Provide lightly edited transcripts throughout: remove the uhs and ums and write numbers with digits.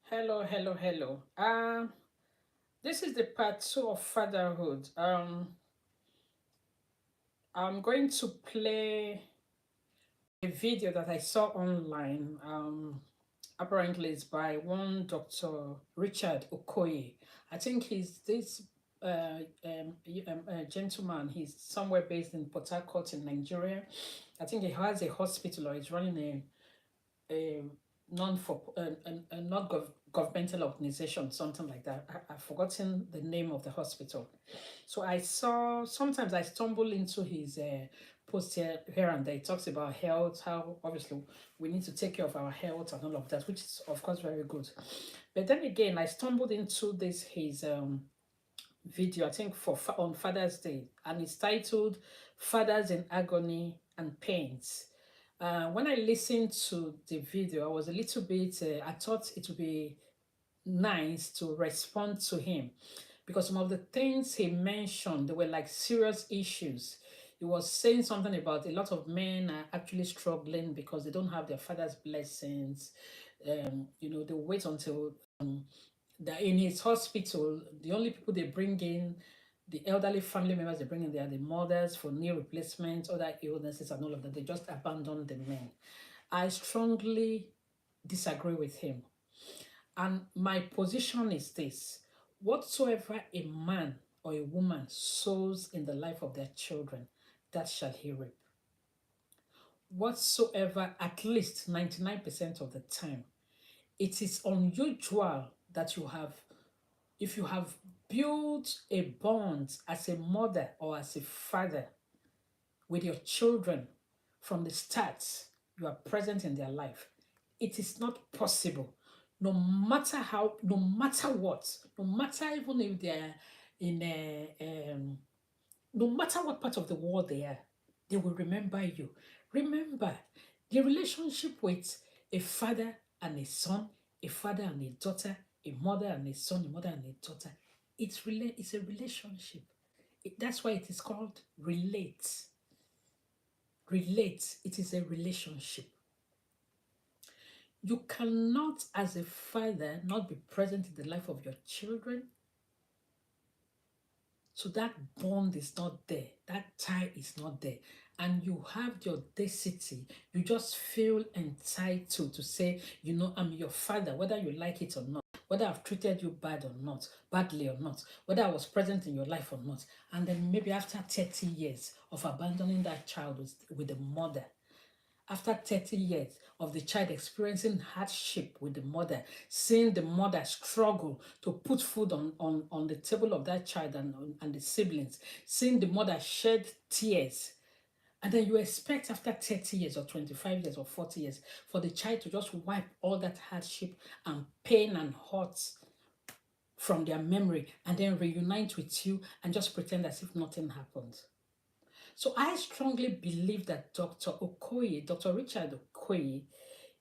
Hello, hello, hello. This is the part two of fatherhood. I'm going to play a video that I saw online. Apparently, it's by one Dr. Richard Okoye. I think he's this gentleman. He's somewhere based in Port Harcourt in Nigeria. I think he has a hospital or he's running a non for a not governmental organization, something like that. I've forgotten the name of the hospital. So I saw sometimes I stumble into his post here and there. He talks about health, how obviously we need to take care of our health and all of that, which is of course very good. But then again, I stumbled into this his video, I think on Father's Day, and it's titled "Fathers in Agony and Pains." When I listened to the video, I was a little bit. I thought it would be nice to respond to him because some of the things he mentioned, they were like serious issues. He was saying something about a lot of men are actually struggling because they don't have their father's blessings. They wait until that in his hospital, the only people they bring in, the elderly family members they bring in, they are the mothers for knee replacement, other illnesses, and all of that. They just abandon the men. I strongly disagree with him. And my position is this: whatsoever a man or a woman sows in the life of their children, that shall he reap. Whatsoever, at least 99% of the time, it is unusual that if you have built a bond as a mother or as a father with your children from the start, you are present in their life. It is not possible, no matter how, no matter what, no matter even if they are in no matter what part of the world they are, they will remember you. Remember, the relationship with a father and a son, a father and a daughter, a mother and a son, a mother and a daughter, it's a relationship. That's why it is called relate. Relate. It is a relationship. You cannot, as a father, not be present in the life of your children. So that bond is not there. That tie is not there. And you have the audacity. You just feel entitled to say, I'm your father, whether you like it or not, whether I've treated you badly or not, whether I was present in your life or not. And then maybe after 30 years of abandoning that child with the mother, after 30 years of the child experiencing hardship with the mother, seeing the mother struggle to put food on the table of that child and the siblings, seeing the mother shed tears, and then you expect after 30 years or 25 years or 40 years for the child to just wipe all that hardship and pain and hurt from their memory and then reunite with you and just pretend as if nothing happened. So I strongly believe that Dr. Richard Okoye,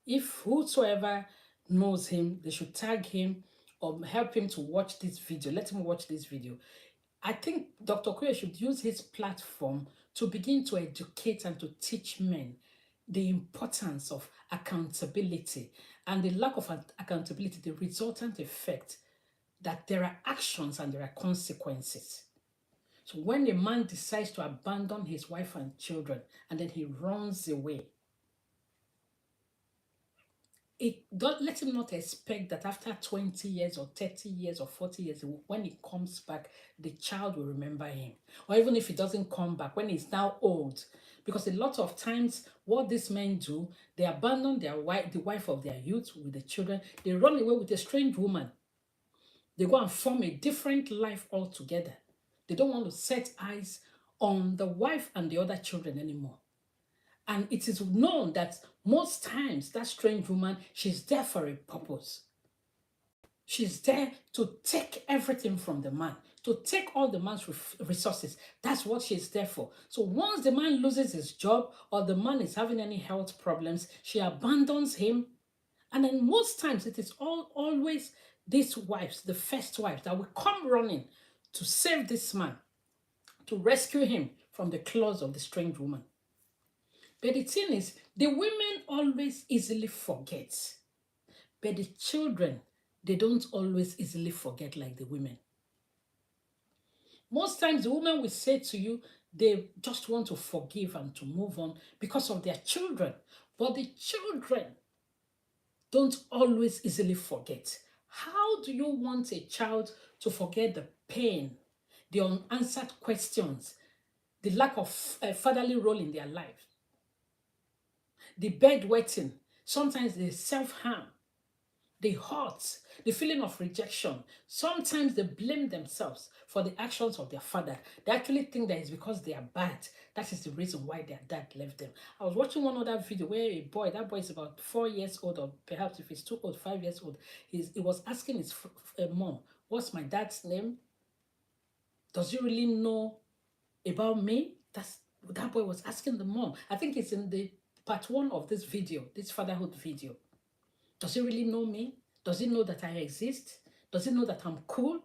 if whosoever knows him, they should tag him or help him to watch this video. Let him watch this video. I think Dr. Okoye should use his platform to begin to educate and to teach men the importance of accountability and the lack of accountability, the resultant effect that there are actions and there are consequences. So when a man decides to abandon his wife and children and then he runs away, let him not expect that after 20 years or 30 years or 40 years, when he comes back, the child will remember him. Or even if he doesn't come back, when he's now old. Because a lot of times, what these men do, they abandon the wife of their youth with the children. They run away with a strange woman. They go and form a different life altogether. They don't want to set eyes on the wife and the other children anymore. And it is known that most times that strange woman, she's there for a purpose. She's there to take everything from the man, to take all the man's resources. That's what she's there for. So once the man loses his job or the man is having any health problems, she abandons him. And then most times it is always these wives, the first wives, that will come running to save this man, to rescue him from the claws of the strange woman. But the thing is, the women always easily forget. But the children, they don't always easily forget like the women. Most times, the women will say to you, they just want to forgive and to move on because of their children. But the children don't always easily forget. How do you want a child to forget the pain, the unanswered questions, the lack of a fatherly role in their life, the bedwetting, sometimes the self-harm, the hurt, the feeling of rejection? Sometimes they blame themselves for the actions of their father. They actually think that it's because they are bad. That is the reason why their dad left them. I was watching one other video where a boy, that boy is about 4 years old, or perhaps if he's too old, 5 years old, he was asking his mom, what's my dad's name? Does he really know about me? That boy was asking the mom. I think it's in the part one of this video, this fatherhood video. Does he really know me? Does he know that I exist? Does he know that I'm cool?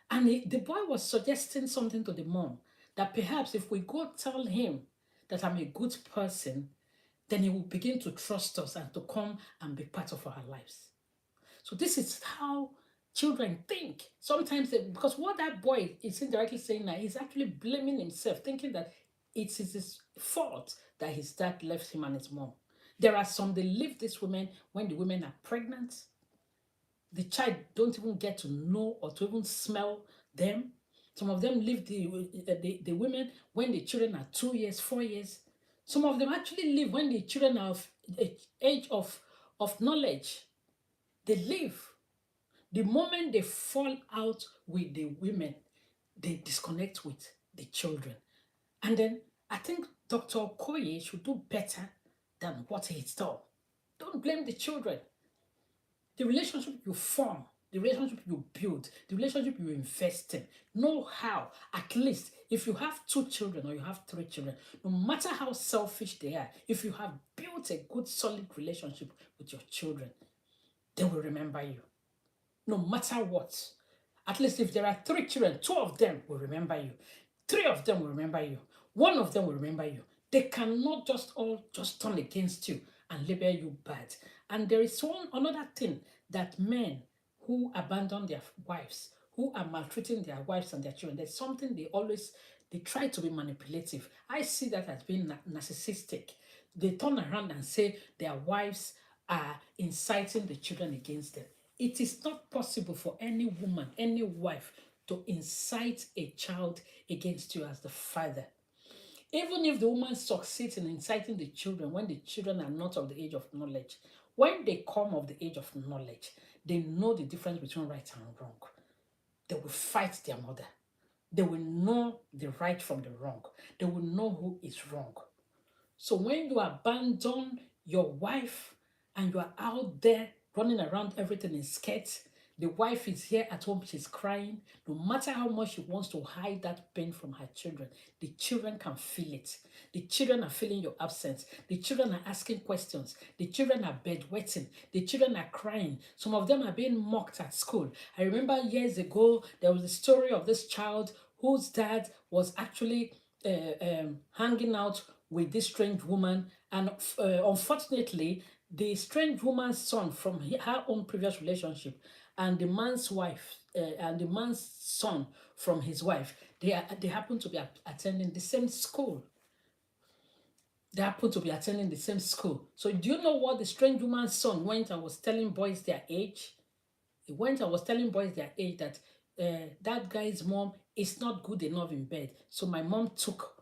And the boy was suggesting something to the mom, that perhaps if we go tell him that I'm a good person, then he will begin to trust us and to come and be part of our lives. So this is how children think. Sometimes, because what that boy is indirectly saying now, he's actually blaming himself, thinking that it is his fault that his dad left him and his mom. There are some, they leave these women when the women are pregnant. The child don't even get to know or to even smell them. Some of them leave the women when the children are 2 years, 4 years. Some of them actually leave when the children are of age of knowledge. They leave. The moment they fall out with the women, they disconnect with the children. And then I think Dr. Okoye should do better than what he's done. Don't blame the children. The relationship you form, the relationship you build, the relationship you invest in, know how, at least if you have 2 children or you have 3 children, no matter how selfish they are, if you have built a good, solid relationship with your children, they will remember you. No matter what. At least if there are 3 children, 2 of them will remember you. 3 of them will remember you. 1 of them will remember you. They cannot just all just turn against you and label you bad. And there is another thing, that men who abandon their wives, who are maltreating their wives and their children, there's something they try to be manipulative. I see that as being narcissistic. They turn around and say their wives are inciting the children against them. It is not possible for any woman, any wife, to incite a child against you as the father. Even if the woman succeeds in inciting the children when the children are not of the age of knowledge, when they come of the age of knowledge, they know the difference between right and wrong. They will fight their mother. They will know the right from the wrong. They will know who is wrong. So when you abandon your wife and you are out there running around everything in skirts, the wife is here at home, she's crying. No matter how much she wants to hide that pain from her children, the children can feel it. The children are feeling your absence. The children are asking questions. The children are bedwetting. The children are crying. Some of them are being mocked at school. I remember years ago, there was a story of this child whose dad was actually hanging out with this strange woman, and unfortunately, the strange woman's son from her own previous relationship and the man's wife and the man's son from his wife, they happen to be attending the same school. They happen to be attending the same school. So do you know what the strange woman's son went and was telling boys their age? He went and was telling boys their age that that guy's mom is not good enough in bed. So my mom took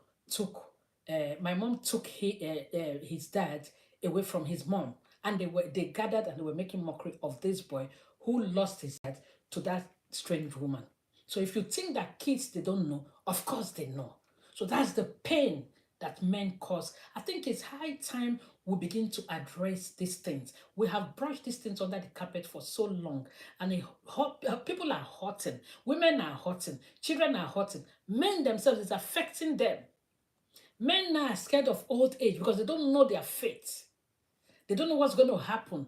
his dad away from his mom, and they gathered and they were making mockery of this boy who lost his dad to that strange woman. So if you think that kids, they don't know, of course they know. So that's the pain that men cause. I think it's high time we begin to address these things. We have brushed these things under the carpet for so long, and people are hurting, women are hurting, children are hurting, men themselves, is affecting them. Men now are scared of old age because they don't know their fate. They don't know what's going to happen.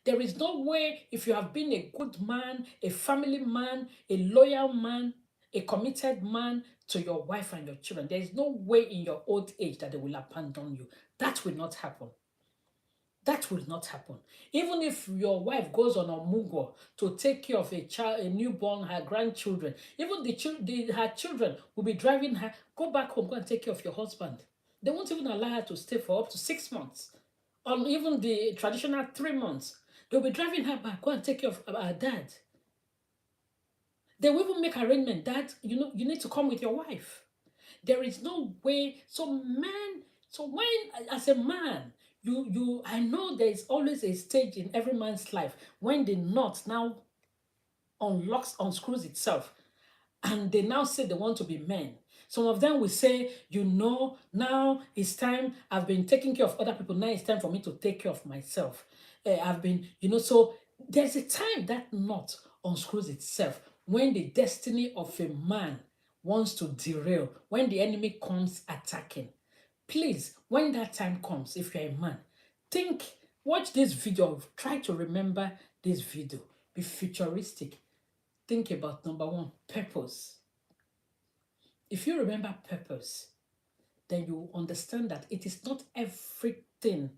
There is no way, if you have been a good man, a family man, a loyal man, a committed man to your wife and your children, there is no way in your old age that they will abandon you. That will not happen. That will not happen. Even if your wife goes on a mugo to take care of a child, a newborn, her grandchildren, even her children will be driving her, go back home, go and take care of your husband. They won't even allow her to stay for up to 6 months, or even the traditional 3 months. They'll be driving her back, go and take care of her dad. They will even make arrangement that you need to come with your wife. There is no way. So when as a man, I know there is always a stage in every man's life when the knot now unscrews itself, and they now say they want to be men. Some of them will say, now it's time. I've been taking care of other people. Now it's time for me to take care of myself. I've been, so there's a time that knot unscrews itself when the destiny of a man wants to derail, when the enemy comes attacking. Please, when that time comes, if you're a man, watch this video, try to remember this video, be futuristic. Think about number one, purpose. If you remember purpose, then you understand that it is not everything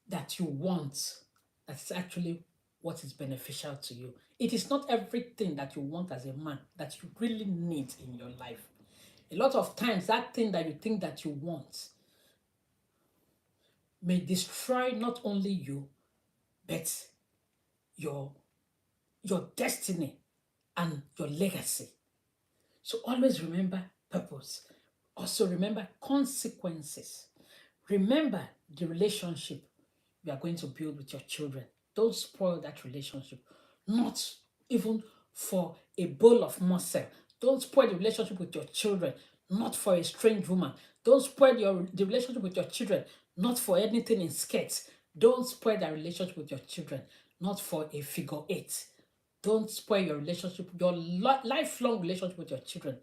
that you want that's actually what is beneficial to you. It is not everything that you want as a man that you really need in your life. A lot of times, that thing that you think that you want may destroy not only you, but your destiny and your legacy. So always remember purpose. Also remember consequences. Remember the relationship you are going to build with your children. Don't spoil that relationship. Not even for a bowl of muscle. Don't spoil the relationship with your children. Not for a strange woman. Don't spoil the relationship with your children. Not for anything in skirts. Don't spoil the relationship with your children. Not for a figure eight. Don't spoil your relationship, your lifelong relationship with your children,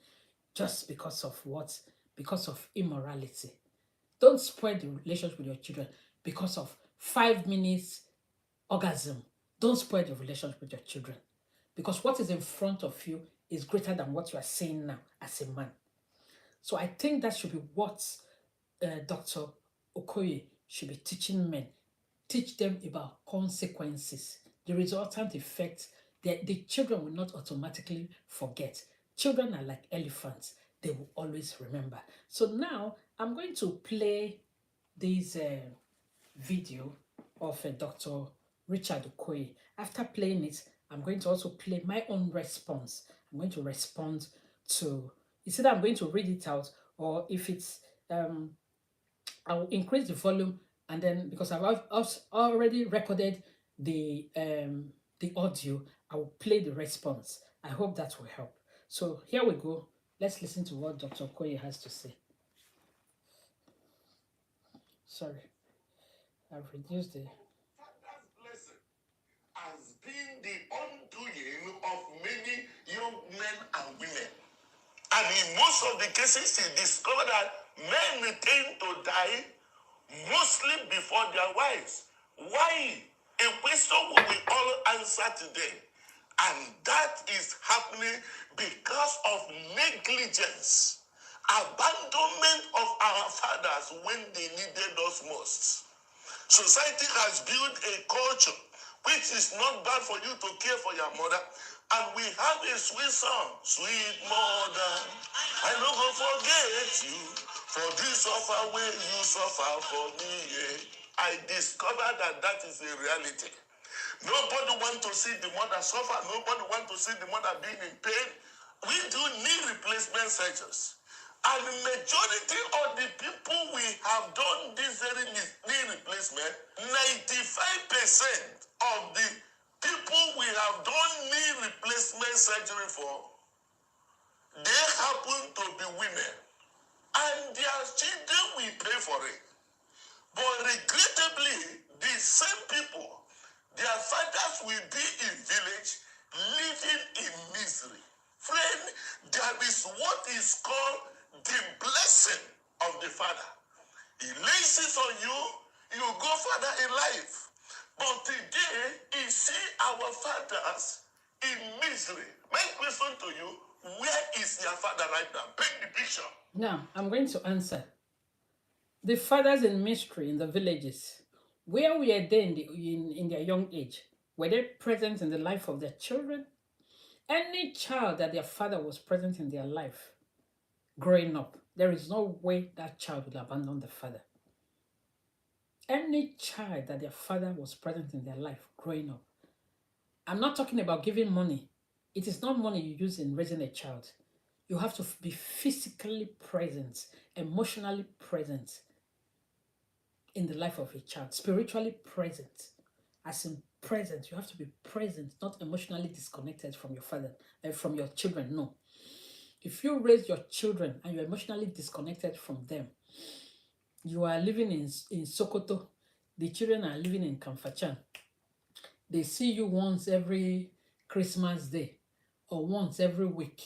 just because of what? Because of immorality. Don't spoil the relationship with your children because of 5 minutes orgasm. Don't spoil the relationship with your children because what is in front of you is greater than what you are saying now as a man. So I think that should be what Dr. Okoye should be teaching men. Teach them about consequences, the resultant effect. The children will not automatically forget. Children are like elephants. They will always remember. So now I'm going to play this video of Dr. Richard Okoye. After playing it, I'm going to also play my own response. I'm going to respond to, it's either I'm going to read it out, or if it's, I will increase the volume, and then because I've already recorded the audio, I will play the response. I hope that will help. So here we go. Let's listen to what Dr. Okoye has to say. Sorry, I've reduced the. Father's blessing has been the undoing of many young men and women. And in most of the cases, he discovered that men tend to die mostly before their wives. Why? A question we will all answer today. And that is happening because of negligence, abandonment of our fathers when they needed us most. Society has built a culture which is not bad for you to care for your mother. And we have a sweet song, sweet mother, I no go forget you, for this suffer way you suffer for me. Yeah. I discovered that that is a reality. Nobody wants to see the mother suffer. Nobody wants to see the mother being in pain. We do knee replacement surgeries. And the majority of the people we have done this very knee replacement, 95% of the people we have done knee replacement surgery for, they happen to be women. And their children will pay for it. But regrettably, the same people, their fathers will be in village living in misery. Friend, there is what is called the blessing of the Father. He lays it on you, you go further in life. But today, you see our fathers in misery. My question to you, where is your father right now? Paint the picture. Now, I'm going to answer. The fathers in mystery in the villages, where were they in their young age? Were they present in the life of their children? Any child that their father was present in their life growing up, there is no way that child will abandon the father. Any child that their father was present in their life growing up. I'm not talking about giving money. It is not money you use in raising a child. You have to be physically present, emotionally present in the life of a child, spiritually present. As in present, you have to be present, not emotionally disconnected from your father and from your children. No. If you raise your children and you're emotionally disconnected from them, you are living in Sokoto, the children are living in Kamfachan. They see you once every Christmas day or once every week.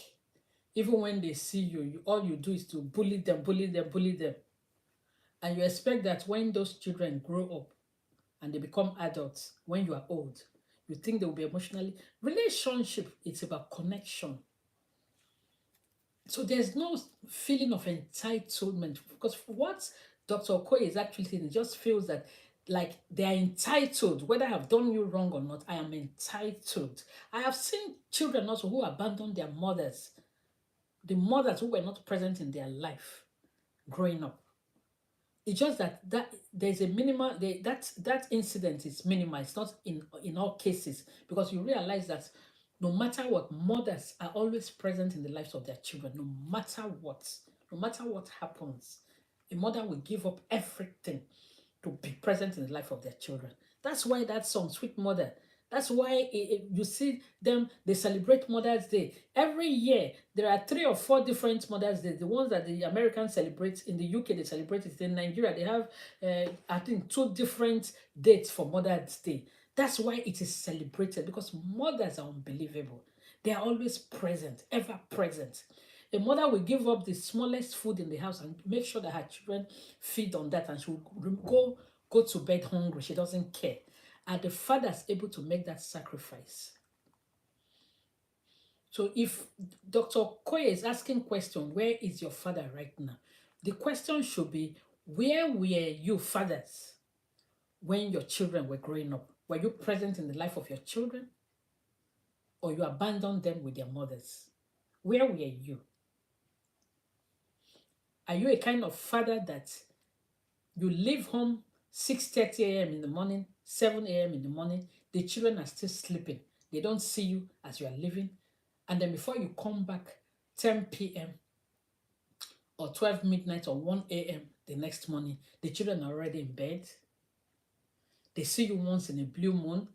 Even when they see you, all you do is to bully them, bully them, bully them. And you expect that when those children grow up and they become adults, when you are old, you think they will be emotionally. Relationship, it's about connection. So there's no feeling of entitlement because what Dr. Okoye is actually saying, it just feels that like they are entitled, whether I've done you wrong or not, I am entitled. I have seen children also who abandoned their mothers, the mothers who were not present in their life growing up. It's just that there's a minimal that incident is minimized, not in all cases, because you realize that no matter what, mothers are always present in the lives of their children, no matter what happens, a mother will give up everything to be present in the life of their children. That's why that song, Sweet Mother, that's why you see them, they celebrate Mother's Day. Every year, there are 3 or 4 different Mother's Day. The ones that the Americans celebrate, in the UK, they celebrate it. In Nigeria, they have, I think, 2 different dates for Mother's Day. That's why it is celebrated, because mothers are unbelievable. They are always present, ever present. A mother will give up the smallest food in the house and make sure that her children feed on that, and she will go to bed hungry. She doesn't care. Are the fathers able to make that sacrifice? So if Dr. Koye is asking question, where is your father right now? The question should be, where were you fathers when your children were growing up? Were you present in the life of your children, or you abandoned them with their mothers? Where were you? Are you a kind of father that you leave home 6:30 a.m. in the morning, 7 a.m. in the morning, the children are still sleeping. They don't see you as you are leaving. And then before you come back, 10 p.m. or 12 midnight or 1 a.m. the next morning, the children are already in bed. They see you once in a blue moon.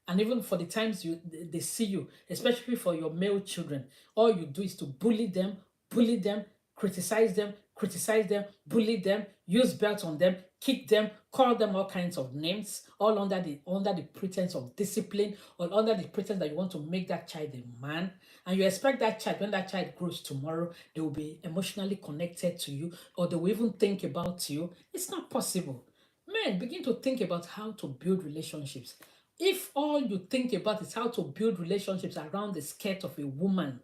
And even for the times they see you, especially for your male children, all you do is to bully them, criticize them, bully them, use belts on them, kick them, call them all kinds of names, all under the pretense of discipline, or under the pretense that you want to make that child a man. And you expect that child, when that child grows tomorrow, they will be emotionally connected to you, or they will even think about you. It's not possible. Men, begin to think about how to build relationships. If all you think about is how to build relationships around the skirt of a woman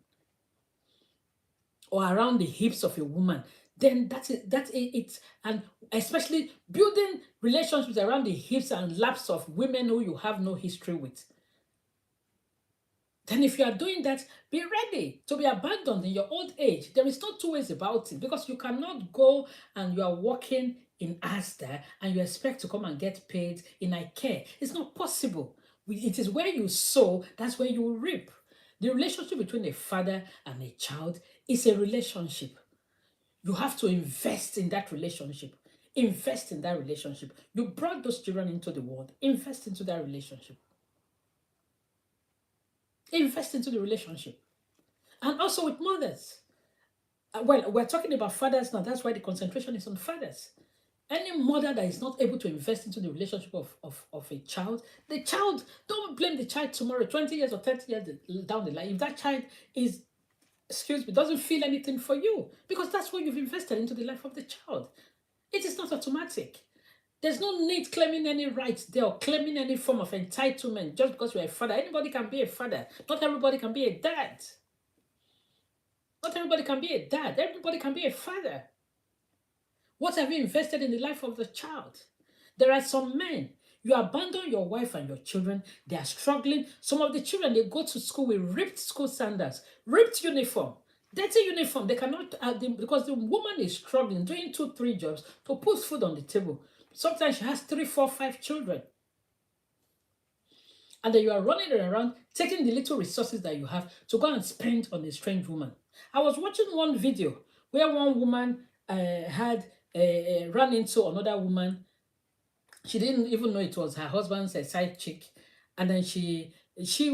or around the hips of a woman, then it. And especially building relationships around the hips and laps of women who you have no history with. Then if you are doing that, be ready to be abandoned in your old age. There is no two ways about it, because you cannot go and you are working in Asda and you expect to come and get paid in IKEA. It's not possible. It is where you sow, that's where you will reap. The relationship between a father and a child is a relationship. You have to invest in that relationship. Invest in that relationship. You brought those children into the world. Invest into that relationship. Invest into the relationship. And also with mothers. Well, we're talking about fathers now. That's why the concentration is on fathers. Any mother that is not able to invest into the relationship of a child, the child, don't blame the child tomorrow, 20 years or 30 years down the line. If that child is, excuse me, doesn't feel anything for you, because that's what you've invested into the life of the child. It is not automatic. There's no need claiming any rights there or claiming any form of entitlement just because you're a father. Anybody can be a father. Not everybody can be a dad. Not everybody can be a dad. Everybody can be a father. What have you invested in the life of the child? There are some men, you abandon your wife and your children, they are struggling. Some of the children, they go to school with ripped school sandals, ripped uniform, dirty uniform. They cannot, because the woman is struggling, doing 2, 3 jobs to put food on the table. Sometimes she has 3, 4, 5 children. And then you are running around, taking the little resources that you have to go and spend on a strange woman. I was watching one video where one woman had run into another woman. She didn't even know it was her husband's side chick, and then she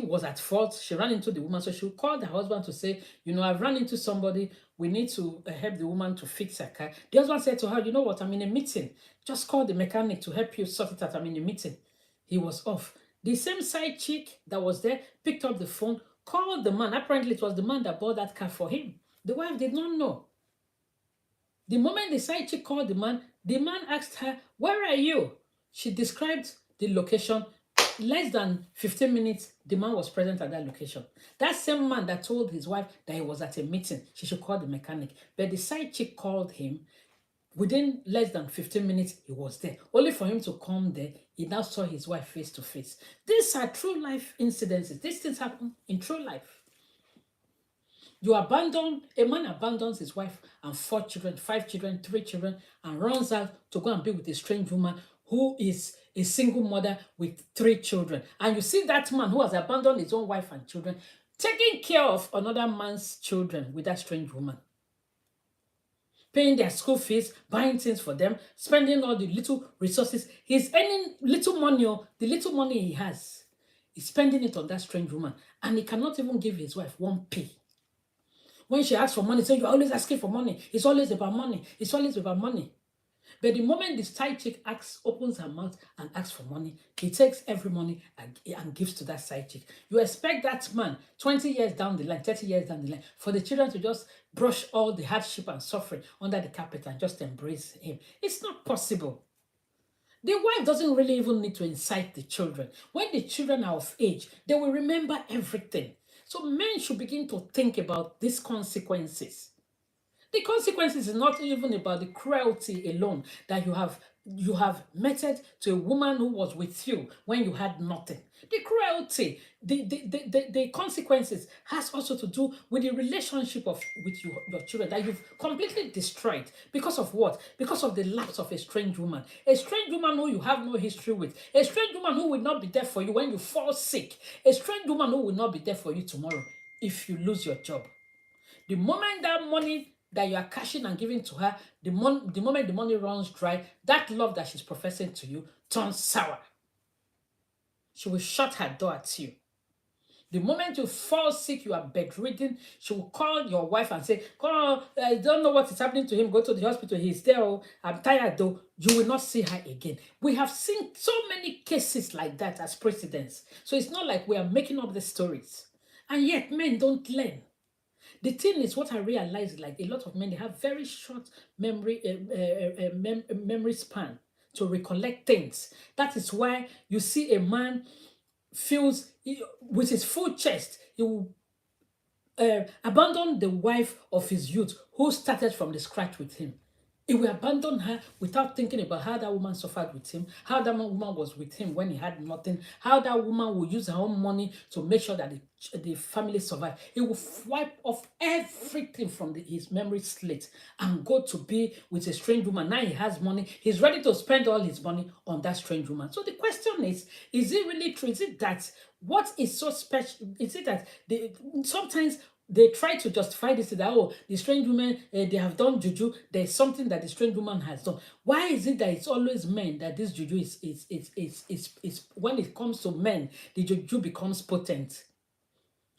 was at fault. She ran into the woman, so she called her husband to say, I've run into somebody. We need to help the woman to fix her car. The husband said to her, you know what, I'm in a meeting. Just call the mechanic to help you sort it out. I'm in a meeting. He was off. The same side chick that was there picked up the phone, called the man. Apparently, it was the man that bought that car for him. The wife did not know. The moment the side chick called the man asked her, where are you? She described the location. Less than 15 minutes, the man was present at that location. That same man that told his wife that he was at a meeting, she should call the mechanic. But the side chick called him. Within less than 15 minutes, he was there. Only for him to come there, he now saw his wife face to face. These are true life incidences. These things happen in true life. A man abandons his wife and 4 children, 5 children, 3 children, and runs out to go and be with a strange woman who is a single mother with 3 children. And you see that man who has abandoned his own wife and children taking care of another man's children with that strange woman, paying their school fees, buying things for them, spending all the little resources. He's earning little money, the little money he has, he's spending it on that strange woman, and he cannot even give his wife 1p. When she asks for money, say, you're always asking for money. It's always about money. It's always about money. But the moment the side chick opens her mouth and asks for money, he takes every money and gives to that side chick. You expect that man 20 years down the line, 30 years down the line, for the children to just brush all the hardship and suffering under the carpet and just embrace him. It's not possible. The wife doesn't really even need to incite the children. When the children are of age, they will remember everything. So men should begin to think about these consequences. The consequences is not even about the cruelty alone that you have meted to a woman who was with you when you had nothing. The cruelty, the consequences has also to do with the relationship with your children that you've completely destroyed. Because of what? Because of the lapse of a strange woman. A strange woman who you have no history with. A strange woman who will not be there for you when you fall sick. A strange woman who will not be there for you tomorrow if you lose your job. The moment that money that you are cashing and giving to her, the moment the money runs dry, that love that she's professing to you turns sour. She will shut her door at you. The moment you fall sick, you are bedridden, she will call your wife and say, "Oh, I don't know what is happening to him. Go to the hospital. He's there. Oh, I'm tired though." You will not see her again. We have seen so many cases like that as precedents. So it's not like we are making up the stories. And yet men don't learn. The thing is, what I realized, like a lot of men, they have very short memory span to recollect things. That is why you see a man with his full chest, he will abandon the wife of his youth who started from the scratch with him. He will abandon her without thinking about how that woman suffered with him, how that woman was with him when he had nothing, how that woman will use her own money to make sure that the family survive. He will wipe off everything from his memory slate and go to be with a strange woman. Now he has money. He's ready to spend all his money on that strange woman. So the question is it really true? Is it that what is so special? Is it that sometimes they try to justify this that, oh, the strange woman, they have done juju. There's something that the strange woman has done. Why is it that it's always men that this juju is when it comes to men, the juju becomes potent?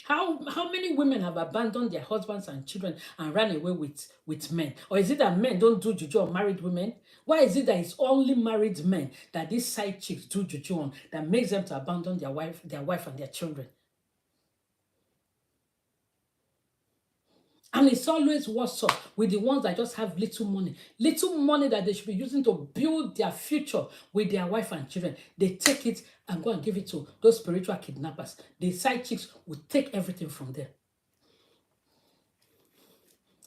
How many women have abandoned their husbands and children and ran away with men? Or is it that men don't do juju on married women? Why is it that it's only married men that these side chicks do juju on that makes them to abandon their wife and their children? And it's always what's up with the ones that just have little money that they should be using to build their future with their wife and children. They take it and go and give it to those spiritual kidnappers. The side chicks will take everything from them.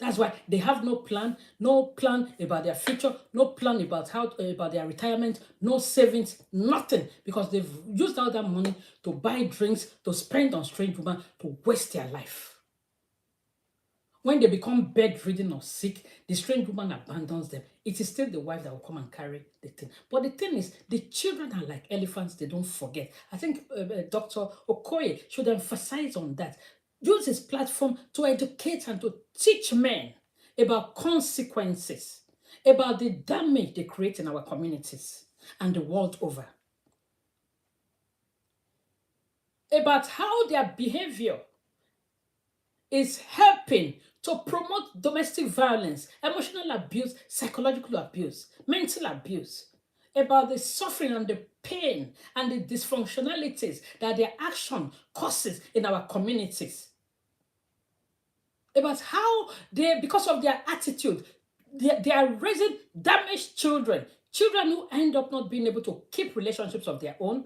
That's why they have no plan about their future, no plan about about their retirement, no savings, nothing, because they've used all that money to buy drinks, to spend on strange women, to waste their life. When they become bedridden or sick, the strange woman abandons them. It is still the wife that will come and carry the thing. But the thing is, the children are like elephants, they don't forget. I think Dr. Okoye should emphasize on that. Use his platform to educate and to teach men about consequences, about the damage they create in our communities and the world over, about how their behavior is helping to promote domestic violence, emotional abuse, psychological abuse, mental abuse, about the suffering and the pain and the dysfunctionalities that their action causes in our communities, about how they, because of their attitude, they are raising damaged children, children who end up not being able to keep relationships of their own.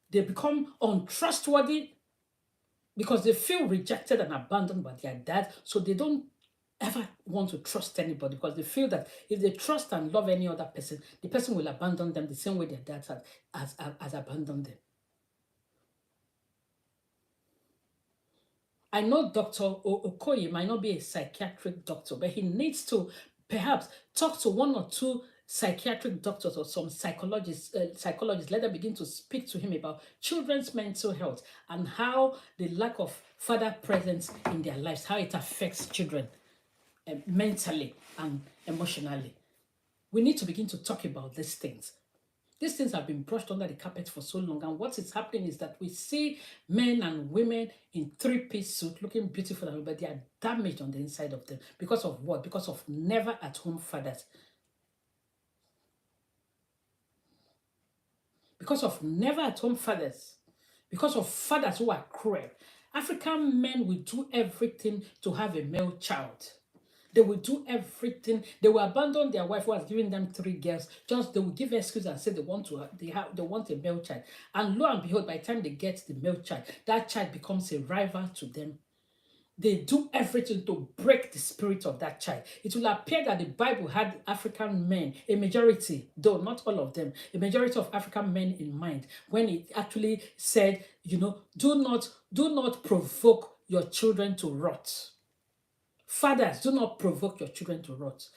They become untrustworthy because they feel rejected and abandoned by their dad, so they don't ever want to trust anybody, because they feel that if they trust and love any other person, the person will abandon them the same way their dad has abandoned them. I know Dr. Okoye might not be a psychiatric doctor, but he needs to perhaps talk to one or two psychiatric doctors or some psychologists, let them begin to speak to him about children's mental health and how the lack of father presence in their lives, how it affects children mentally and emotionally. We need to begin to talk about these things. These things have been brushed under the carpet for so long, and what is happening is that we see men and women in three-piece suit looking beautiful, but they are damaged on the inside of them. Because of what? Because of never at-home fathers. Because of never at-home fathers. Because of fathers who are cruel. African men will do everything to have a male child. They will do everything. They will abandon their wife who has given them 3 girls. Just they will give excuse and say they want a male child. And lo and behold, by the time they get the male child, that child becomes a rival to them. They do everything to break the spirit of that child. It will appear that the Bible had African men, a majority, though not all of them, a majority of African men in mind when it actually said, do not provoke your children to rot. Fathers, do not provoke your children to rot.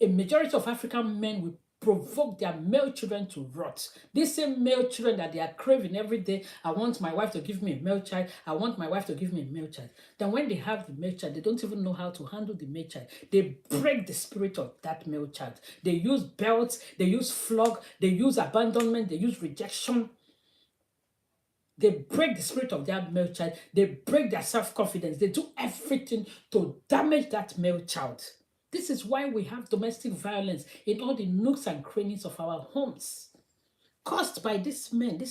A majority of African men will provoke their male children to rot. These same male children that they are craving every day, I want my wife to give me a male child, I want my wife to give me a male child. Then when they have the male child, they don't even know how to handle the male child. They break the spirit of that male child. They use belts, they use flog, they use abandonment, they use rejection. They break the spirit of their male child. They break their self-confidence. They do everything to damage that male child. This is why we have domestic violence in all the nooks and crannies of our homes, caused by these men.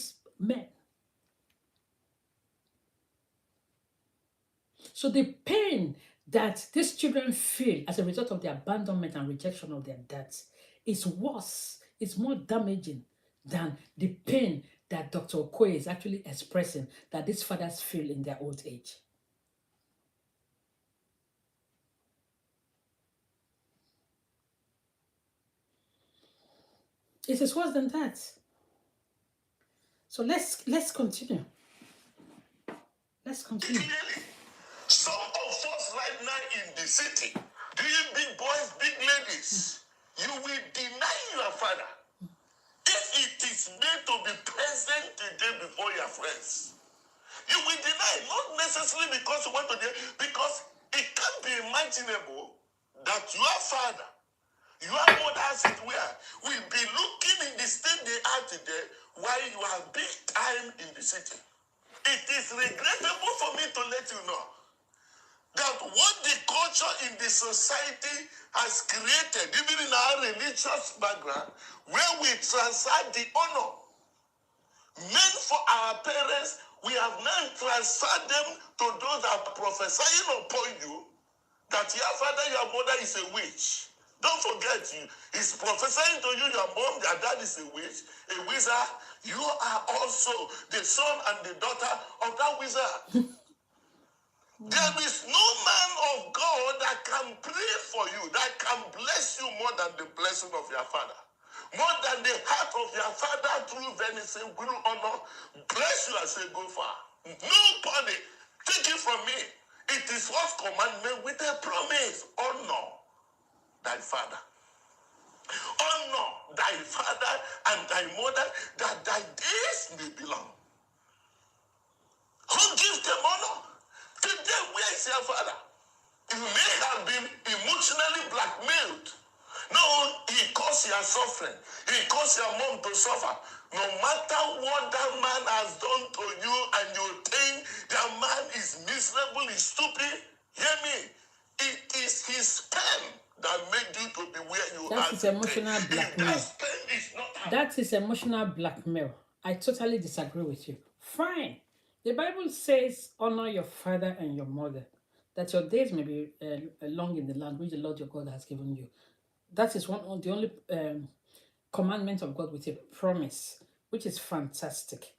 So the pain that these children feel as a result of the abandonment and rejection of their dads is worse, it's more damaging than the pain that Dr. Okoye is actually expressing that these fathers feel in their old age. It is worse than that. So let's continue. Let's continue. Some of us right now in the city, doing big boys, big ladies, you will deny your father if it is made to be present today before your friends. You will deny, not necessarily because you want to deny, because it can't be imaginable that your father, your mother, as it were, will be looking in the state they are today while you are big time in the city. It is regrettable for me to let you know that what the culture in the society has created, even in our religious background, where we transfer the honor meant for our parents, we have now transferred them to those that are prophesying upon you that your father, your mother is a witch. Don't forget, he's prophesying to you, your mom, your dad is a witch, a wizard. You are also the son and the daughter of that wizard. There is no man of God that can pray for you, that can bless you more than the blessing of your father. More than the heart of your father through venison, through honor. Bless you and say, go far. Nobody. Take it from me. It is God's commandment with a promise. Honor thy father. Honor thy father and thy mother, that thy days may be long. Who gives them honor? Today, where is your father? You may have been emotionally blackmailed. No, he caused your suffering. He caused your mom to suffer. No matter what that man has done to you and you think that man is miserable, is stupid, hear me. It is his pen that made you to be where you That are is today. emotional If that blackmail. pen is not That is emotional blackmail. I totally disagree with you. Fine. The Bible says, honor your father and your mother, that your days may be long in the land which the Lord your God has given you. That is one of the only commandment of God with a promise, which is fantastic.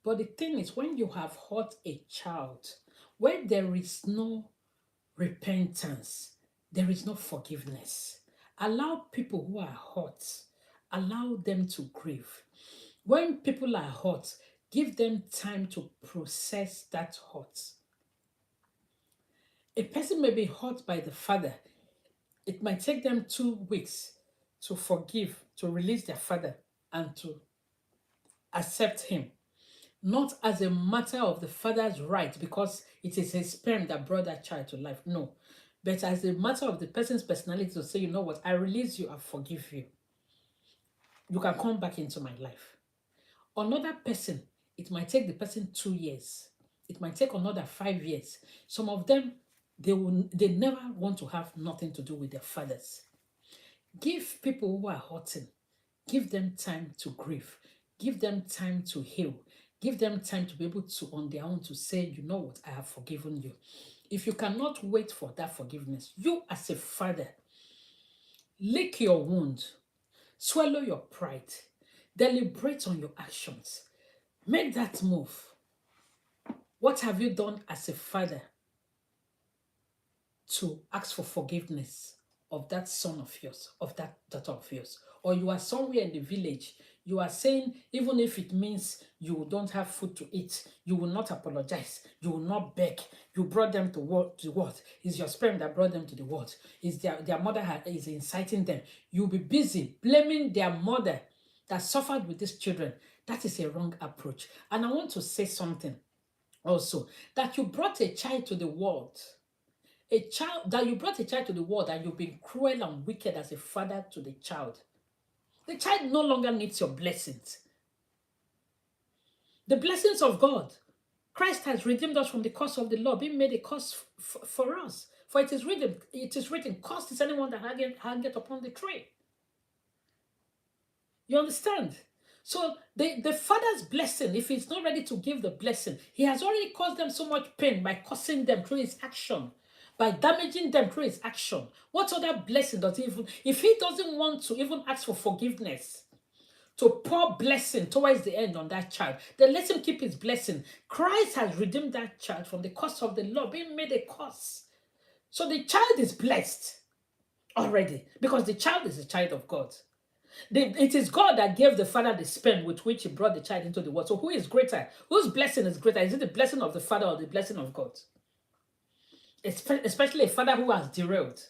But the thing is, when you have hurt a child, where there is no repentance, there is no forgiveness. Allow people who are hurt, allow them to grieve. When people are hurt, give them time to process that hurt. A person may be hurt by the father. It might take them 2 weeks to forgive, to release their father, and to accept him. Not as a matter of the father's right because it is his sperm that brought that child to life. No. But as a matter of the person's personality to say, you know what, I release you, I forgive you. You can come back into my life. Another person, it might take the person 2 years. It might take another 5 years. Some of them, they never want to have nothing to do with their fathers. Give people who are hurting, give them time to grieve. Give them time to heal. Give them time to be able to, on their own, to say, you know what, I have forgiven you. If you cannot wait for that forgiveness, you as a father, lick your wound, swallow your pride, deliberate on your actions, make that move. What have you done as a father to ask for forgiveness of that son of yours, of that daughter of yours? Or you are somewhere in the village, you are saying, even if it means you don't have food to eat, you will not apologize, you will not beg. You brought them to what? It's your sperm that brought them to the world. It's their mother is inciting them. You'll be busy blaming their mother that suffered with these children. That is a wrong approach. And I want to say something also, that you brought a child to the world, to the world, and you've been cruel and wicked as a father to the child. The child no longer needs your blessings. The blessings of God. Christ has redeemed us from the curse of the law, being made a curse for us. For it is written, cursed is anyone that hangeth upon the tree. You understand? So the father's blessing, if he's not ready to give the blessing, he has already caused them so much pain by cursing them through his action, by damaging them through his action. What other blessing does he even, if he doesn't want to even ask for forgiveness, to pour blessing towards the end on that child, then let him keep his blessing. Christ has redeemed that child from the curse of the law, being made a curse. So the child is blessed already because the child is a child of God. It is God that gave the father the sperm with which he brought the child into the world. So who is greater? Whose blessing is greater? Is it the blessing of the father or the blessing of God? Especially a father who has derailed.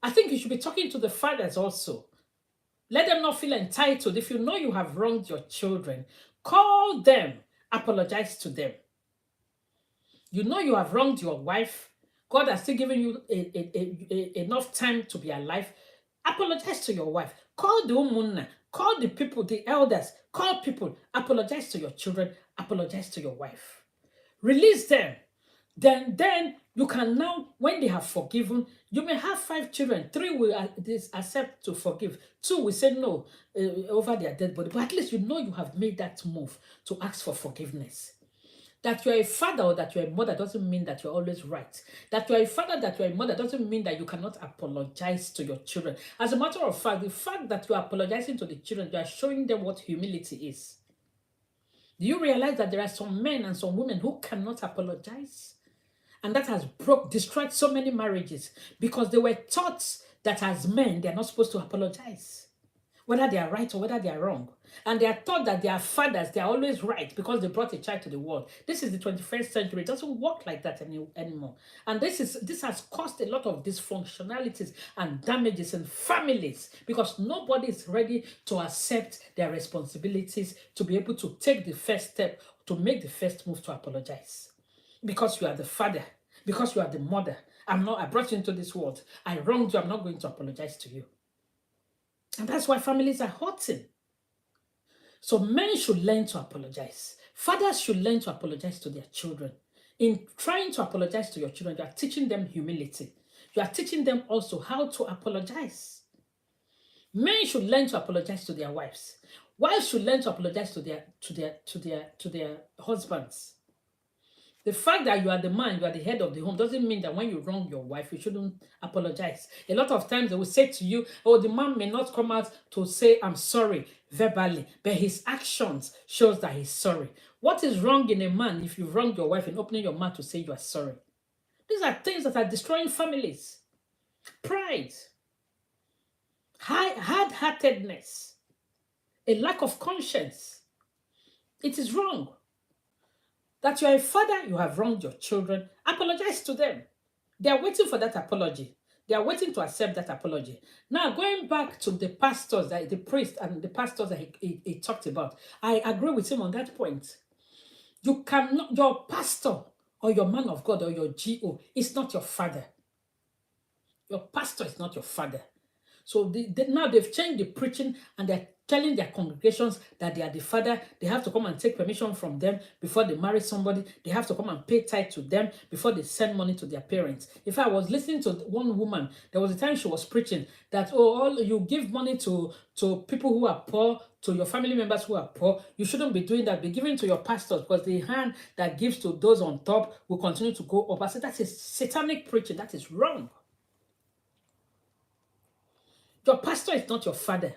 I think you should be talking to the fathers also. Let them not feel entitled. If you know you have wronged your children, call them, apologize to them. You know you have wronged your wife. God has still given you enough time to be alive. Apologize to your wife. Call the umunna. Call the people, the elders. Call people. Apologize to your children. Apologize to your wife. Release them. Then you can now, when they have forgiven, you may have 5 children. 3 will accept to forgive. 2 will say no over their dead body. But at least you know you have made that move to ask for forgiveness. That you're a father or that you're a mother doesn't mean that you're always right. That you're a father, that you're a mother doesn't mean that you cannot apologize to your children. As a matter of fact, the fact that you're apologizing to the children, you are showing them what humility is. Do you realize that there are some men and some women who cannot apologize? And that has destroyed so many marriages because they were taught that as men, they're not supposed to apologize, whether they are right or whether they are wrong. And they are taught that their fathers, they are always right because they brought a child to the world. This is the 21st century. It doesn't work like that anymore. And this has caused a lot of dysfunctionalities and damages in families because nobody is ready to accept their responsibilities to be able to take the first step, to make the first move to apologize. Because you are the father, because you are the mother. I brought you into this world. I wronged you. I'm not going to apologize to you. And that's why families are hurting. So men should learn to apologize. Fathers should learn to apologize to their children. In trying to apologize to your children, you are teaching them humility. You are teaching them also how to apologize. Men should learn to apologize to their wives. Wives should learn to apologize to their husbands. The fact that you are the man, you are the head of the home, doesn't mean that when you wrong your wife, you shouldn't apologize. A lot of times they will say to you, oh, the man may not come out to say, I'm sorry, verbally, but his actions shows that he's sorry. What is wrong in a man if you wrong your wife in opening your mouth to say you are sorry? These are things that are destroying families. Pride, hard-heartedness, a lack of conscience. It is wrong. That you are a father, you have wronged your children, apologize to them. They are waiting for that apology. They are waiting to accept that apology. Now, going back to the pastors, the priest and the pastors that he talked about, I agree with him on that point. You cannot, your pastor or your man of God or your GO is not your father. Your pastor is not your father. So now they've changed the preaching and they're telling their congregations that they are the father. They have to come and take permission from them before they marry somebody. They have to come and pay tithe to them before they send money to their parents. If I was listening to one woman, there was a time she was preaching that, oh, all you give money to people who are poor, to your family members who are poor. You shouldn't be doing that. Be giving to your pastors because the hand that gives to those on top will continue to go up. I said, that is satanic preaching. That is wrong. Your pastor is not your father.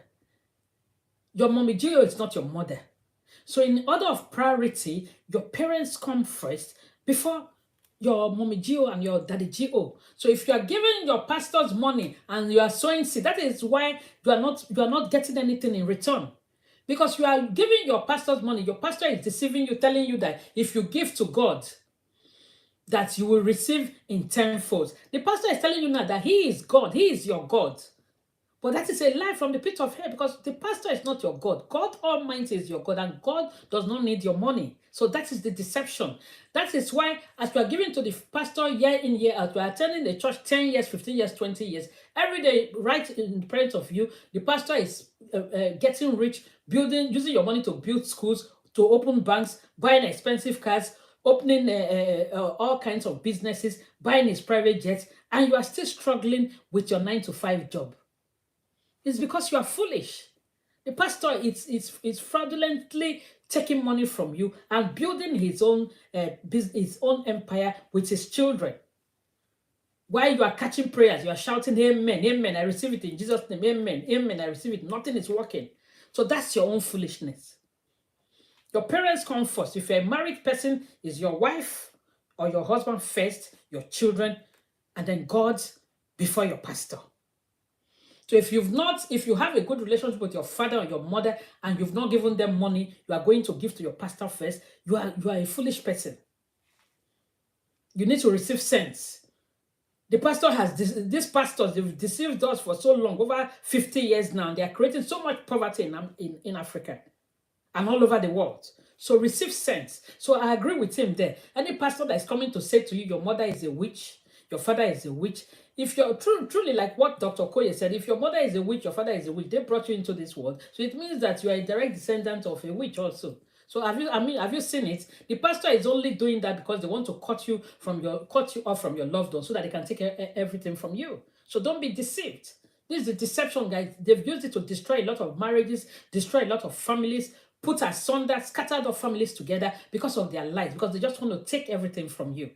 Your mommy Gio is not your mother. So in order of priority, your parents come first before your mommy Gio and your daddy Gio. So if you are giving your pastors money and you are sowing seed, that is why you are not getting anything in return. Because you are giving your pastors money, your pastor is deceiving you, telling you that if you give to God, that you will receive in tenfold. The pastor is telling you now that he is God, he is your God. But that is a lie from the pit of hell because the pastor is not your God. God Almighty is your God and God does not need your money. So that is the deception. That is why as you are giving to the pastor year in, year out, you are attending the church 10 years, 15 years, 20 years. Every day, right in front of you, the pastor is getting rich, using your money to build schools, to open banks, buying expensive cars, opening all kinds of businesses, buying his private jets, and you are still struggling with your 9-to-5 job. It's because you are foolish. The pastor is fraudulently taking money from you and building his own his own empire with his children. While you are catching prayers, you are shouting, amen, amen, I receive it in Jesus' name, amen, amen, I receive it. Nothing is working. So that's your own foolishness. Your parents come first. If you're a married person, is your wife or your husband first, your children, and then God before your pastor. So if you have a good relationship with your father or your mother and you've not given them money, you are going to give to your pastor first, you are a foolish person. You need to receive sense. The pastor these pastors, they've deceived us for so long, over 50 years now. They are creating so much poverty in Africa and all over the world. So receive sense. So I agree with him there. Any pastor that is coming to say to you, your mother is a witch, your father is a witch. If you're truly like what Dr. Koye said, if your mother is a witch, your father is a witch, they brought you into this world. So it means that you are a direct descendant of a witch also. So have you seen it? The pastor is only doing that because they want to cut you off from your loved one so that they can take everything from you. So don't be deceived. This is the deception, guys. They've used it to destroy a lot of marriages, destroy a lot of families, put asunder, scattered off families together because of their lies, because they just want to take everything from you.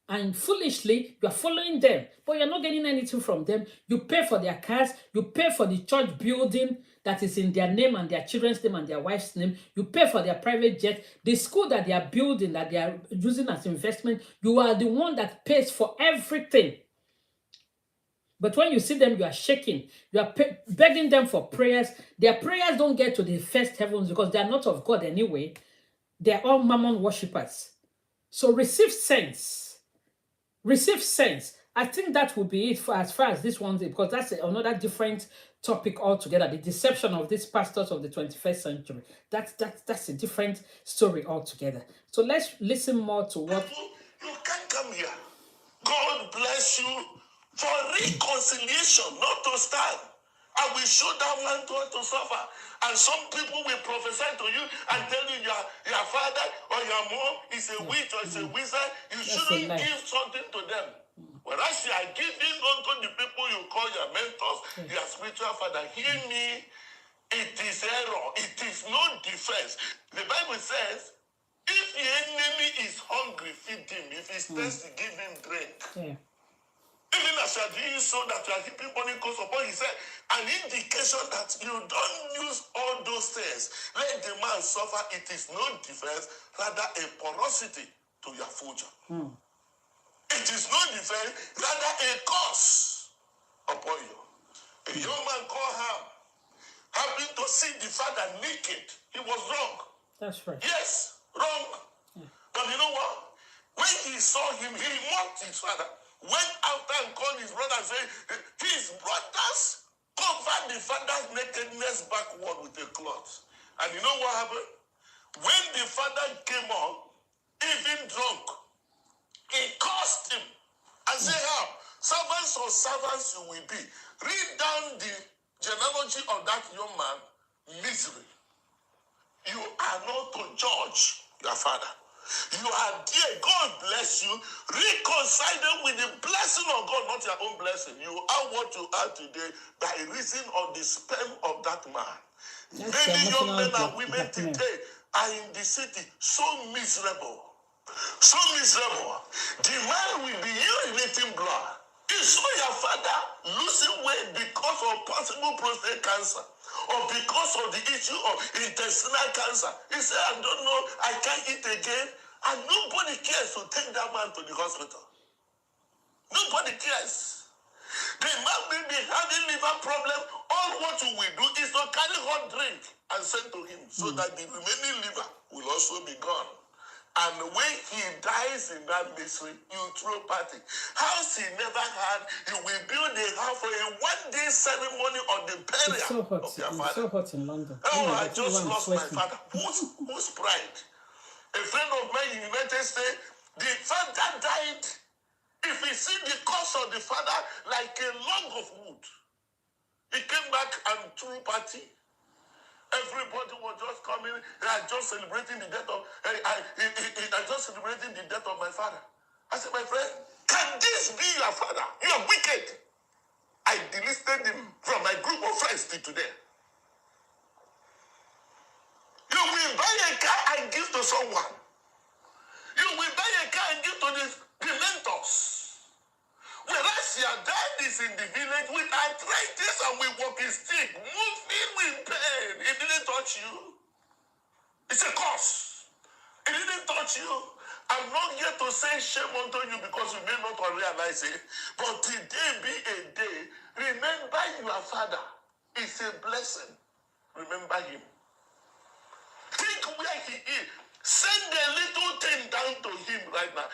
And foolishly, you are following them, but you're not getting anything from them. You pay for their cars, you pay for the church building, that is in their name and their children's name and their wife's name. You pay for their private jet. The school that they are building, that they are using as investment, you are the one that pays for everything. But when you see them, you are shaking. You are begging them for prayers. Their prayers don't get to the first heavens because they are not of God anyway. They are all mammon worshippers. So receive sense. Receive sense. I think that would be it for as far as this one, because that's another different topic altogether. The deception of these pastors of the 21st century. That's a different story altogether. So let's listen more to what. You can't come here. God bless you for reconciliation, not to stand. I will show that man to suffer. And some people will prophesy to you and tell you your father or your mom is a witch or is a wizard. You shouldn't give something to them. Whereas you are giving unto the people you call your mentors, your spiritual father. Hear me, it is error. It is no defense. The Bible says, if the enemy is hungry, feed him. If he's thirsty, give him drink. Yeah. Even as you are doing so that you are keeping money close upon, he said, an indication that you don't use all those things. Let the man suffer. It is no defense, rather a porosity to your future. It is no defense, rather a curse upon you. A young man called Ham, happened to see the father naked. He was wrong. That's right. Yes, wrong. But you know what? When he saw him, he mocked his father. Went after and called his brother and said, his brothers covered the father's nakedness backward with a cloth. And you know what happened? When the father came on, even drunk, he cursed him and said, how? Servants or servants you will be. Read down the genealogy of that young man, misery. You are not to judge your father. You are dear. God bless you. Reconcile them with the blessing of God, not your own blessing. You are what you are today by reason of the sperm of that man. Many young men and women today are in the city so miserable. So miserable. The man will be urinating blood. You saw your father losing weight because of possible prostate cancer or because of the issue of intestinal cancer. He said, I don't know, I can't eat again. And nobody cares to take that man to the hospital. Nobody cares. The man may be having liver problem. All what you will do is to carry hot drink and send to him so that the remaining liver will also be gone. And when he dies in that misery, you throw party. House he never had, he will build a house for a one-day ceremony on the burial of your father. It's so hot in London. Oh, I just lost my father. Whose pride? A friend of mine in the United States, the father died. If he see the corpse of the father like a log of wood, he came back and threw party. Everybody was just coming. I just celebrating the death of. I just celebrating the death of my father. I said, my friend, can this be your father? You are wicked. I delisted him from my group of friends till today. You will buy a car and give to someone. You will buy a car and give to the mentors. Whereas your dad is in the village with arthritis and with walking stick, moving with pain. It didn't touch you. It's a curse. It didn't touch you. I'm not here to say shame unto you because you may not realize it. But today be a day. Remember your father. It's a blessing. Remember him. Think where he is. Send a little thing down to him right now.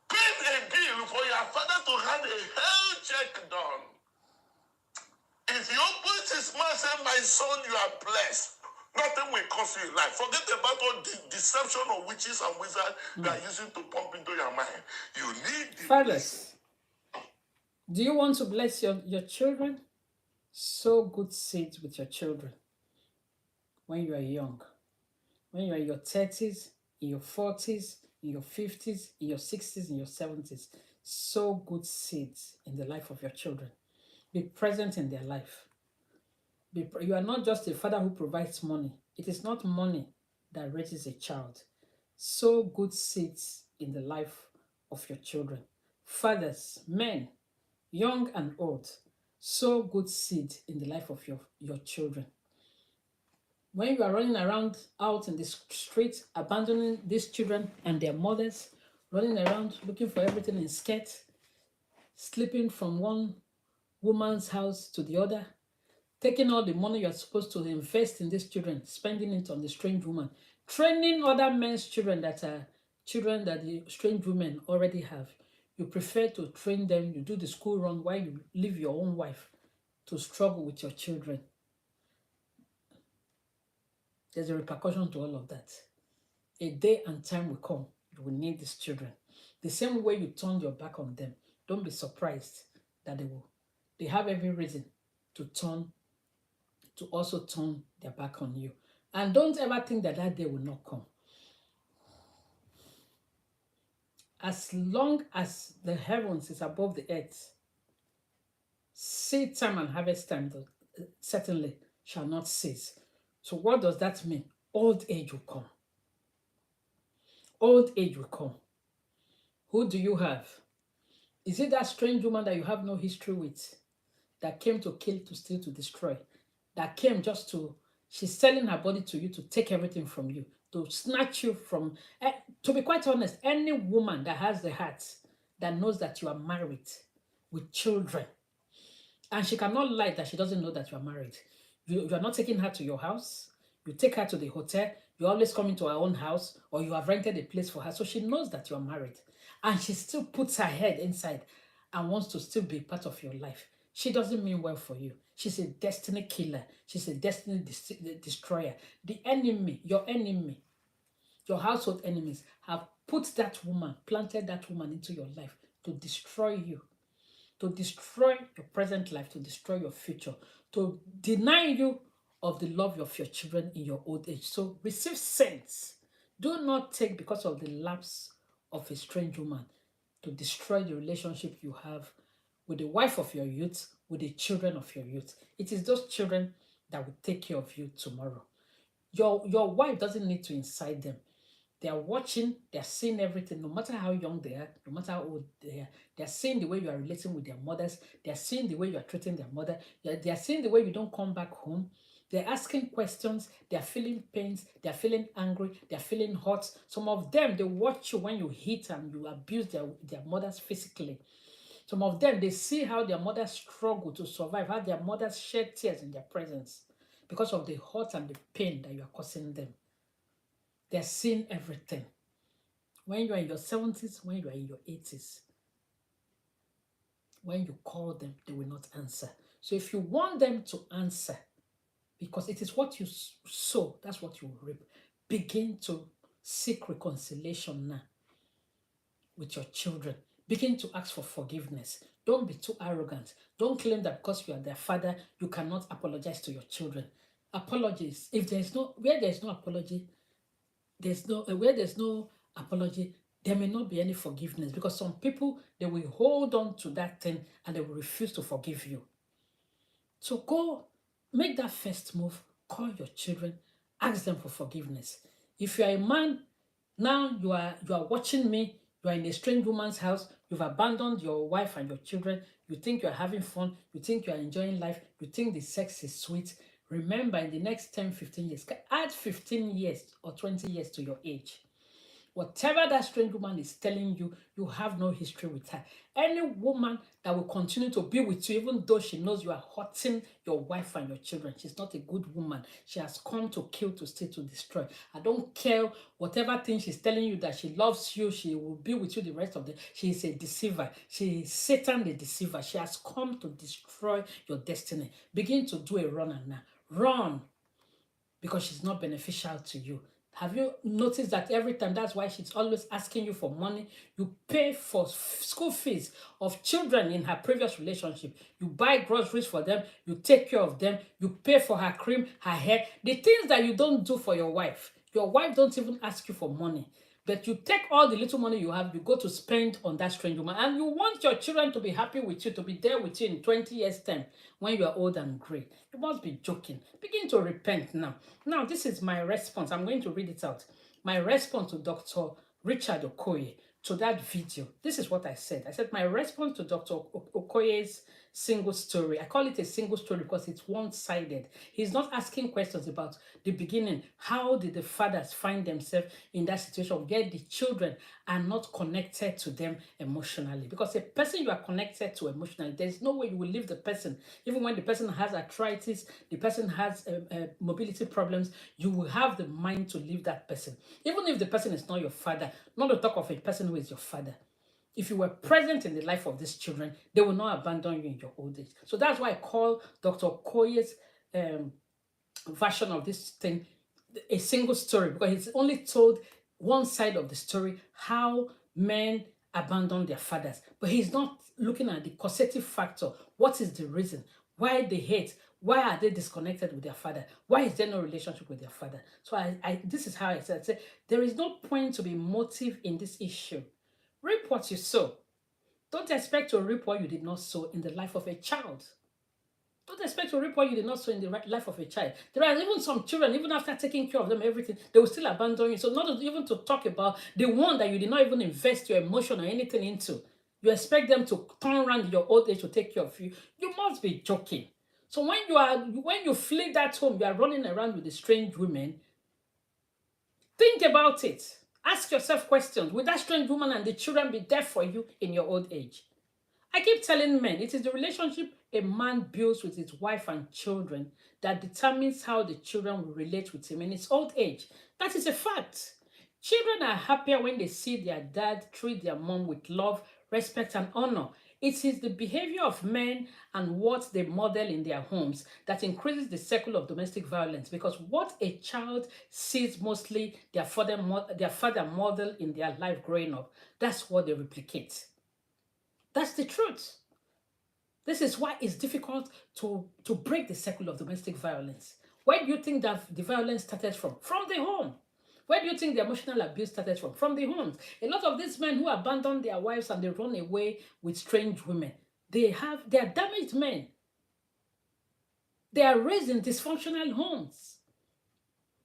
Pay a bill for your father to have a health check done. If he opens his mouth and says, my son, you are blessed, nothing will cost you life. Forget about all the deception of witches and wizards that are using to pump into your mind. You need the fathers. Do you want to bless your children? Sow good seeds with your children when you are young. When you are in your 30s, in your 40s, in your 50s, in your 60s, in your 70s, sow good seeds in the life of your children. Be present in their life. You are not just a father who provides money. It is not money that raises a child. Sow good seeds in the life of your children. Fathers, men, young and old, sow good seed in the life of your children. When you are running around out in the street, abandoning these children and their mothers, running around looking for everything in skirts, sleeping from one woman's house to the other, taking all the money you're supposed to invest in these children, spending it on the strange woman, training other men's children that are children that the strange women already have. You prefer to train them, you do the school run while you leave your own wife to struggle with your children. There's a repercussion to all of that. A day and time will come, you will need these children. The same way you turned your back on them, don't be surprised that they have every reason to also turn their back on you. And don't ever think that that day will not come. As long as the heavens is above the earth, seed time and harvest time certainly shall not cease. So what does that mean? Old age will come. Old age will come. Who do you have? Is it that strange woman that you have no history with, that came to kill, to steal, to destroy, that came just to, she's selling her body to you to take everything from you, to snatch you from, to be quite honest, any woman that has the heart, that knows that you are married with children, and she cannot lie that she doesn't know that you are married. You are not taking her to your house. You take her to the hotel. You always come into her own house, or you have rented a place for her. So she knows that you are married. And she still puts her head inside and wants to still be part of your life. She doesn't mean well for you. She's a destiny killer. She's a destiny destroyer. The enemy, your household enemies have put that woman, planted that woman into your life to destroy you, to destroy your present life, to destroy your future, to deny you of the love of your children in your old age. So receive sense. Do not take because of the lapse of a strange woman to destroy the relationship you have with the wife of your youth, with the children of your youth. It is those children that will take care of you tomorrow. Your wife doesn't need to incite them. They are watching, they are seeing everything, no matter how young they are, no matter how old they are. They are seeing the way you are relating with their mothers. They are seeing the way you are treating their mother. They are seeing the way you don't come back home. They're asking questions. They are feeling pains. They are feeling angry. They are feeling hot. Some of them, they watch you when you hit and you abuse their mothers physically. Some of them, they see how their mothers struggle to survive, how their mothers shed tears in their presence because of the hurt and the pain that you are causing them. They're seeing everything. When you are in your 70s, when you are in your 80s, when you call them, they will not answer. So if you want them to answer, because it is what you sow, that's what you reap, begin to seek reconciliation now with your children. Begin to ask for forgiveness. Don't be too arrogant. Don't claim that because you are their father, you cannot apologize to your children. Apologies. If where there's no apology, where there's no apology, there may not be any forgiveness, because some people, they will hold on to that thing and they will refuse to forgive you. So go make that first move, call your children, ask them for forgiveness. If you are a man, now you are watching me, you are in a strange woman's house, you've abandoned your wife and your children, you think you are having fun, you think you are enjoying life, you think the sex is sweet. Remember, in the next 10, 15 years, add 15 years or 20 years to your age. Whatever that strange woman is telling you, you have no history with her. Any woman that will continue to be with you, even though she knows you are hurting your wife and your children, she's not a good woman. She has come to kill, to steal, to destroy. I don't care whatever thing she's telling you, that she loves you, she will be with you the rest of the day. She is a deceiver. She is Satan the deceiver. She has come to destroy your destiny. Begin to do a runner now. Run, because she's not beneficial to you. Have you noticed that every time, that's why she's always asking you for money? You pay for school fees of children in her previous relationship. You buy groceries for them. You take care of them. You pay for her cream, her hair. The things that you don't do for your wife. Your wife don't even ask you for money. But you take all the little money you have, you go to spend on that strange woman. And you want your children to be happy with you, to be there with you in 20 years' time when you are old and gray. You must be joking. Begin to repent now. Now, this is my response. I'm going to read it out. My response to Dr. Richard Okoye, to that video. This is what I said. I said my response to Dr. Okoye's single story. I call it a single story because it's one-sided. He's not asking questions about the beginning. How did the fathers find themselves in that situation where the children are not connected to them emotionally? Because a person you are connected to emotionally, there's no way you will leave the person. Even when the person has arthritis, the person has mobility problems, you will have the mind to leave that person. Even if the person is not your father, not to talk of a person who is your father. If you were present in the life of these children, they will not abandon you in your old age. So that's why I call Dr. Koye's um, version of this thing a single story, because it's only told one side of the story, how men abandon their fathers. But he's not looking at the causative factor. What is the reason? Why they hate? Why are they disconnected with their father? Why is there no relationship with their father? So this is how I said, there is no point to be motive in this issue. Reap what you sow. Don't expect to reap what you did not sow in the life of a child. Don't expect to reap what you did not sow in the life of a child. There are even some children, even after taking care of them, everything, they will still abandon you. So not even to talk about the one that you did not even invest your emotion or anything into. You expect them to turn around in your old age to take care of you. You must be joking. So when you flee that home, you are running around with the strange women. Think about it. Ask yourself questions. Will that strange woman and the children be there for you in your old age? I keep telling men, it is the relationship a man builds with his wife and children that determines how the children will relate with him in his old age. That is a fact. Children are happier when they see their dad treat their mom with love, respect, and honor. It is the behavior of men and what they model in their homes that increases the circle of domestic violence, because what a child sees mostly their father model in their life growing up, that's what they replicate. That's the truth. This is why it's difficult to break the cycle of domestic violence. Where do you think that the violence started from? From the home. Where do you think the emotional abuse started from? From the homes. A lot of these men who abandon their wives and they run away with strange women, they are damaged men. They are raised in dysfunctional homes.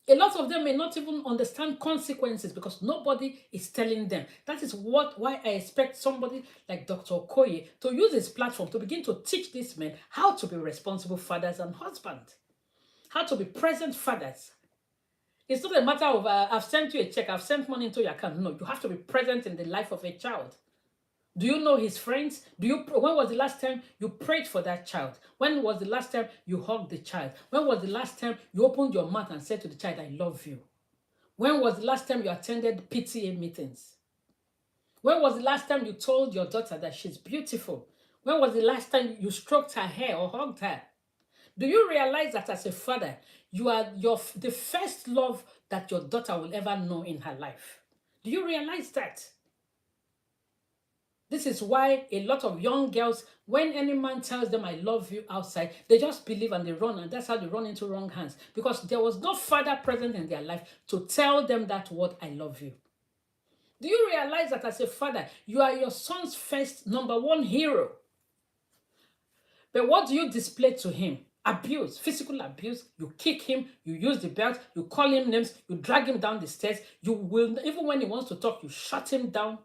A lot of them may not even understand consequences because nobody is telling them. That is why I expect somebody like Dr. Okoye to use his platform to begin to teach these men how to be responsible fathers and husbands, how to be present fathers. It's not a matter of I've sent you a check, I've sent money into your account. No, you have to be present in the life of a child. Do you know his friends? When was the last time you prayed for that child? When was the last time you hugged the child? When was the last time you opened your mouth and said to the child, I love you? When was the last time you attended PTA meetings? When was the last time you told your daughter that she's beautiful? When was the last time you stroked her hair or hugged her? Do you realize that as a father, you are the first love that your daughter will ever know in her life? Do you realize that? This is why a lot of young girls, when any man tells them, I love you outside, they just believe and they run, and that's how they run into wrong hands. Because there was no father present in their life to tell them that word, I love you. Do you realize that as a father, you are your son's first number one hero? But what do you display to him? Abuse, physical abuse. You kick him, you use the belt, you call him names, you drag him down the stairs. You will, even when he wants to talk, you shut him down.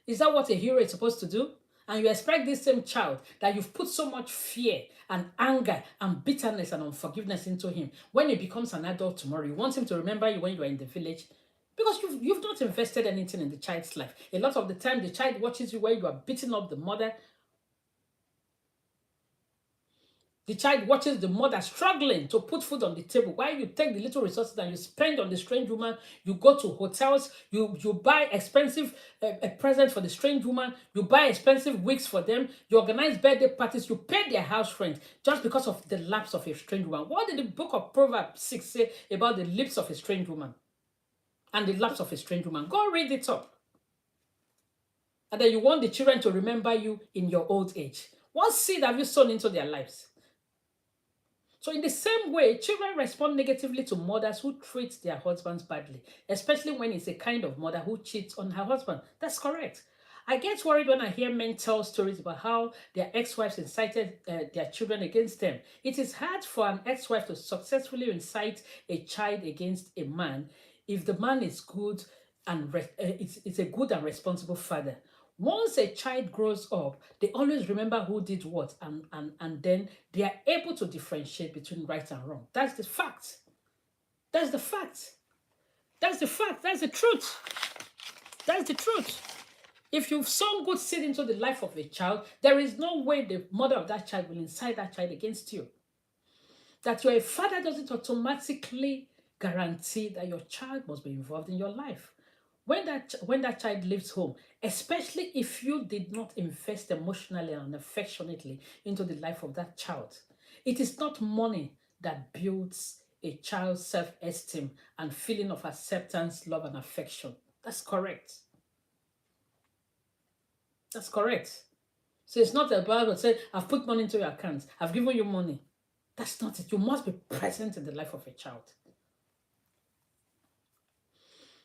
Is that what a hero is supposed to do? And you expect this same child that you've put so much fear and anger and bitterness and unforgiveness into him, when he becomes an adult tomorrow, you want him to remember you when you are in the village? Because you've not invested anything in the child's life. A lot of the time, the child watches you where you are beating up the mother. The child watches the mother struggling to put food on the table while you take the little resources that you spend on the strange woman. You go to hotels, you buy expensive presents for the strange woman, you buy expensive wigs for them, you organize birthday parties, you pay their house rent just because of the lapse of a strange woman. What did the book of Proverbs 6 say about the lips of a strange woman and the lapse of a strange woman? Go read it up. And then you want the children to remember you in your old age. What seed have you sown into their lives? So in the same way, children respond negatively to mothers who treat their husbands badly, especially when it's a kind of mother who cheats on her husband. That's correct. I get worried when I hear men tell stories about how their ex-wives incited their children against them. It is hard for an ex-wife to successfully incite a child against a man if the man is good and it's a good and responsible father. Once a child grows up, they always remember who did what, and then they are able to differentiate between right and wrong. That's the fact. That's the fact. That's the fact. That's the truth. That's the truth. If you've sown good seed into the life of a child, there is no way the mother of that child will incite that child against you. That you're a father doesn't automatically guarantee that your child must be involved in your life. When that child leaves home, especially if you did not invest emotionally and affectionately into the life of that child, it is not money that builds a child's self-esteem and feeling of acceptance, love, and affection. That's correct. That's correct. So it's not about saying, I've put money into your account, I've given you money. That's not it. You must be present in the life of a child.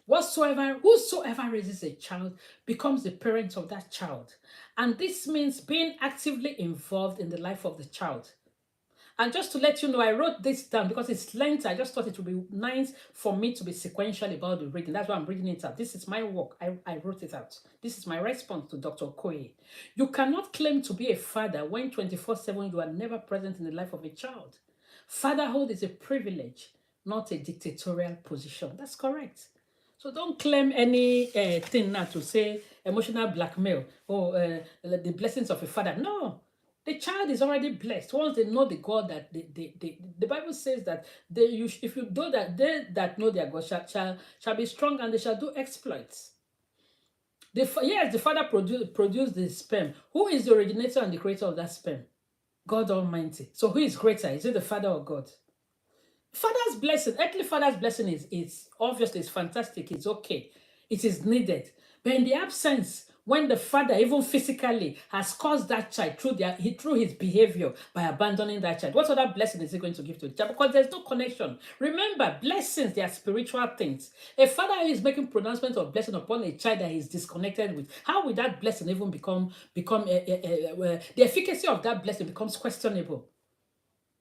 Whosoever raises a child becomes the parent of that child. And this means being actively involved in the life of the child. And just to let you know, I wrote this down because it's lengthy. I just thought it would be nice for me to be sequential about the reading. That's why I'm reading it out. This is my work. I wrote it out. This is my response to Dr. Okoye. You cannot claim to be a father when 24/7 you are never present in the life of a child. Fatherhood is a privilege, not a dictatorial position. That's correct. So don't claim any thing now to say emotional blackmail or the blessings of a father. No, the child is already blessed once they know the God that the Bible says that if you do that, they that know their God shall be strong and they shall do exploits. Yes, the father produced the sperm. Who is the originator and the creator of that sperm? God Almighty. So who is greater? Is it the Father or God? Father's blessing, earthly father's blessing is obviously it's fantastic, it's okay, it is needed. But in the absence, when the father, even physically, has caused that child through his behavior by abandoning that child, what other blessing is he going to give to the child? Because there's no connection. Remember, blessings, they are spiritual things. A father who is making pronouncement of blessing upon a child that he's disconnected with, how will that blessing even the efficacy of that blessing becomes questionable?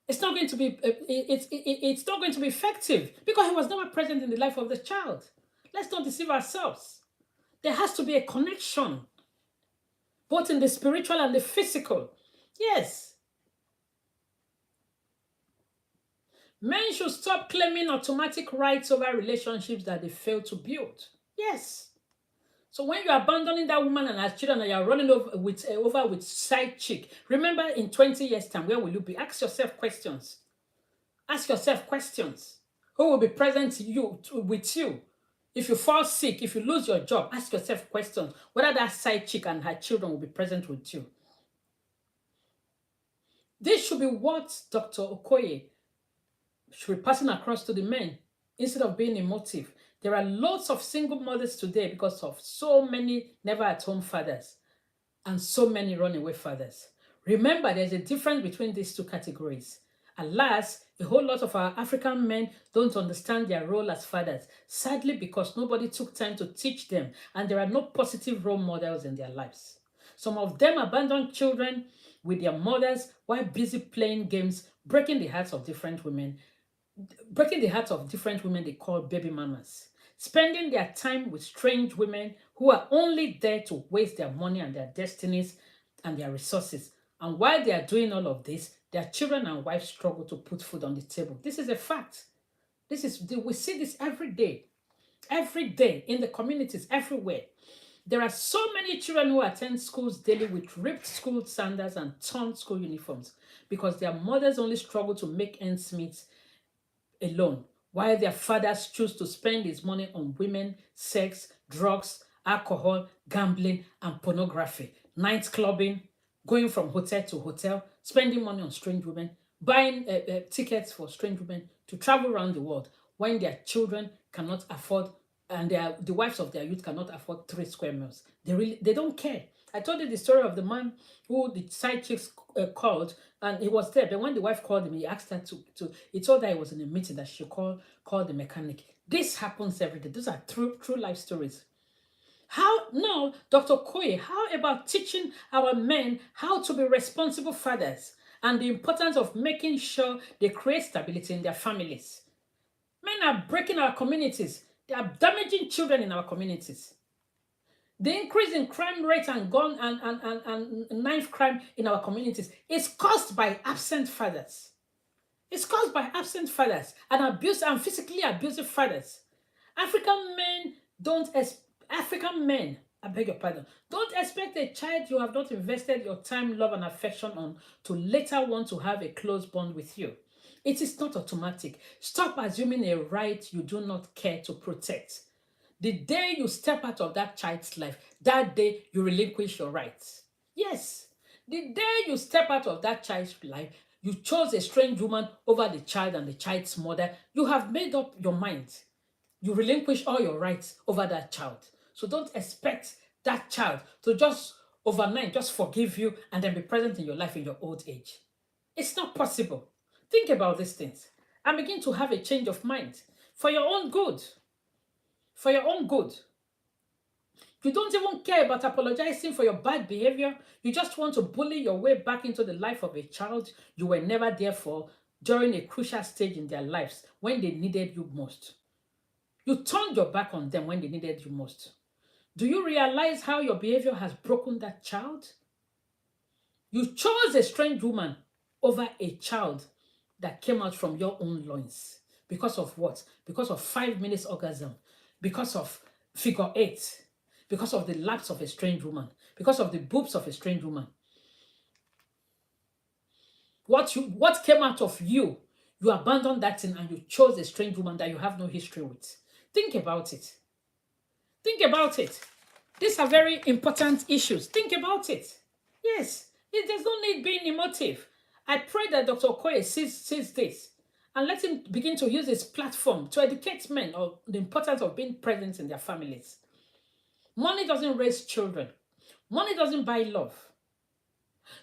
It's not going to be it's not going to be effective because he was never present in the life of the child. Let's not deceive ourselves. There has to be a connection, both in the spiritual and the physical. Yes. Men should stop claiming automatic rights over relationships that they fail to build. Yes. So when you're abandoning that woman and her children and you're running over with side chick, remember in 20 years' time, where will you be? Ask yourself questions. Ask yourself questions. Who will be present with you? If you fall sick, if you lose your job, ask yourself questions. Whether that side chick and her children will be present with you. This should be what Dr. Okoye should be passing across to the men instead of being emotive. There are lots of single mothers today because of so many never-at-home fathers and so many runaway fathers. Remember, there's a difference between these two categories. Alas, a whole lot of our African men don't understand their role as fathers, sadly because nobody took time to teach them and there are no positive role models in their lives. Some of them abandon children with their mothers while busy playing games, breaking the hearts of different women they call baby mamas, spending their time with strange women who are only there to waste their money and their destinies and their resources. And while they are doing all of this, their children and wives struggle to put food on the table. This is a fact. We see this every day in the communities, everywhere. There are so many children who attend schools daily with ripped school sandals and torn school uniforms because their mothers only struggle to make ends meet alone, while their fathers choose to spend his money on women, sex, drugs, alcohol, gambling, and pornography, night clubbing, going from hotel to hotel, spending money on strange women, buying tickets for strange women to travel around the world when their children cannot afford and the wives of their youth cannot afford 3 square meals. They don't care. I told you the story of the man who the side chicks called, and he was there. But when the wife called him, he asked her he told her he was in a meeting that she call the mechanic. This happens every day. Those are true life stories. Dr. Koye, how about teaching our men how to be responsible fathers and the importance of making sure they create stability in their families? Men are breaking our communities. They are damaging children in our communities. The increase in crime rate and gun and knife crime in our communities is caused by absent fathers. It's caused by absent fathers and abuse and physically abusive fathers. African men don't African men, I beg your pardon, don't expect a child you have not invested your time, love, and affection on to later want to have a close bond with you. It is not automatic. Stop assuming a right you do not care to protect. The day you step out of that child's life, that day you relinquish your rights. Yes. The day you step out of that child's life, you chose a strange woman over the child and the child's mother. You have made up your mind. You relinquish all your rights over that child. So don't expect that child to just overnight just forgive you and then be present in your life in your old age. It's not possible. Think about these things and begin to have a change of mind for your own good. For your own good. You don't even care about apologizing for your bad behavior. You just want to bully your way back into the life of a child you were never there for during a crucial stage in their lives when they needed you most. You turned your back on them when they needed you most. Do you realize how your behavior has broken that child? You chose a strange woman over a child that came out from your own loins. Because of what? Because of 5 minutes orgasm. Because of figure eight. Because of the laps of a strange woman. Because of the boobs of a strange woman. What came out of you? You abandoned that thing and you chose a strange woman that you have no history with. Think about it. Think about it. These are very important issues. Think about it. Yes, there's no need being emotive. I pray that Dr. Okoye sees this and let him begin to use his platform to educate men on the importance of being present in their families. Money doesn't raise children. Money doesn't buy love.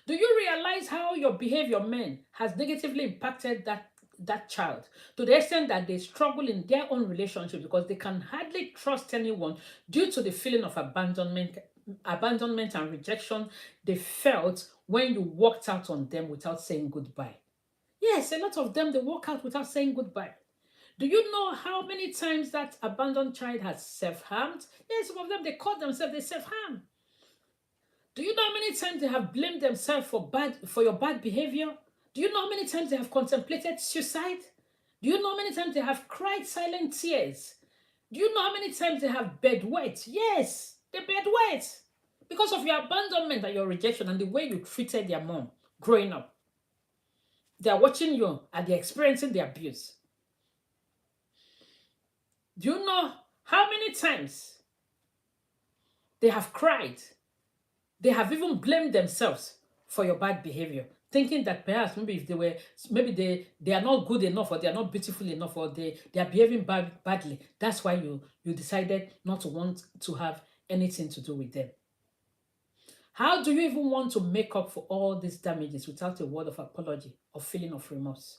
Do you realize how your behavior, men, has negatively impacted that child to the extent that they struggle in their own relationship because they can hardly trust anyone due to the feeling of abandonment and rejection they felt when you walked out on them without saying goodbye? Yes, a lot of them, they walk out without saying goodbye. Do you know how many times that abandoned child has self-harmed? Yes, some of them, they call themselves, they self-harm. Do you know how many times they have blamed themselves for your bad behavior? Do you know how many times they have contemplated suicide? Do you know how many times they have cried silent tears? Do you know how many times they have bedwet? Yes, they bedwet because of your abandonment and your rejection and the way you treated their mom growing up. They are watching you and they're experiencing the abuse. Do you know how many times they have cried? They have even blamed themselves for your bad behavior, thinking that perhaps maybe they are not good enough or they are not beautiful enough or they are behaving badly. That's why you decided not to want to have anything to do with them. How do you even want to make up for all these damages without a word of apology or feeling of remorse?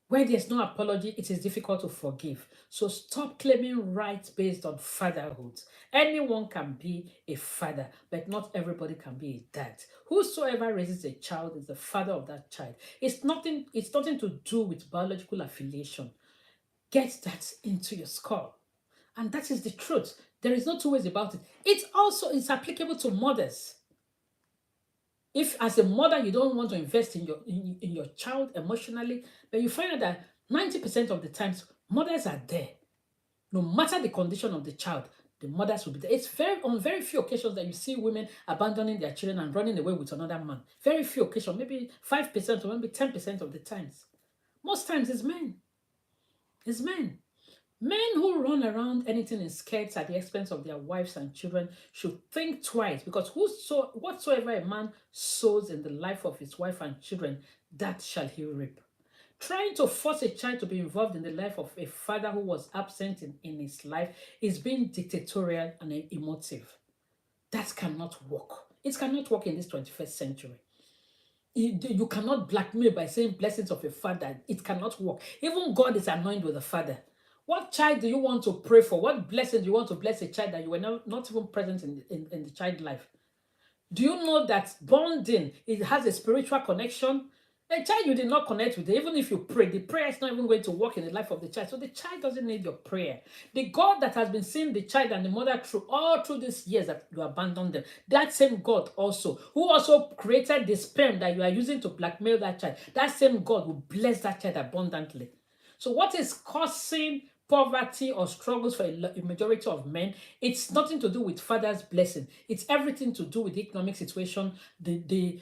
Where there's no apology, it is difficult to forgive. So stop claiming rights based on fatherhood. Anyone can be a father, but not everybody can be a dad. Whosoever raises a child is the father of that child. It's nothing to do with biological affiliation. Get that into your skull. And that is the truth. There is no two ways about it. It also is applicable to mothers. If as a mother you don't want to invest in your child emotionally, but you find out that 90% of the times mothers are there. No matter the condition of the child, the mothers will be there. It's on very few occasions that you see women abandoning their children and running away with another man. Very few occasions, maybe 5% or maybe 10% of the times. Most times it's men. It's men. Men who run around anything in skirts at the expense of their wives and children should think twice, because whatsoever a man sows in the life of his wife and children, that shall he reap. Trying to force a child to be involved in the life of a father who was absent in his life is being dictatorial and emotive. That cannot work. It cannot work in this 21st century. You cannot blackmail by saying blessings of a father. It cannot work. Even God is annoyed with the father. What child do you want to pray for? What blessing do you want to bless a child that you were not even present in the child life? Do you know that bonding, it has a spiritual connection? A child you did not connect with, even if you pray, the prayer is not even going to work in the life of the child. So the child doesn't need your prayer. The God that has been seeing the child and the mother through all through these years that you abandoned them, that same God also, who also created the sperm that you are using to blackmail that child, that same God will bless that child abundantly. So what is causing poverty or struggles for a majority of men? It's nothing to do with father's blessing. It's everything to do with the economic situation, the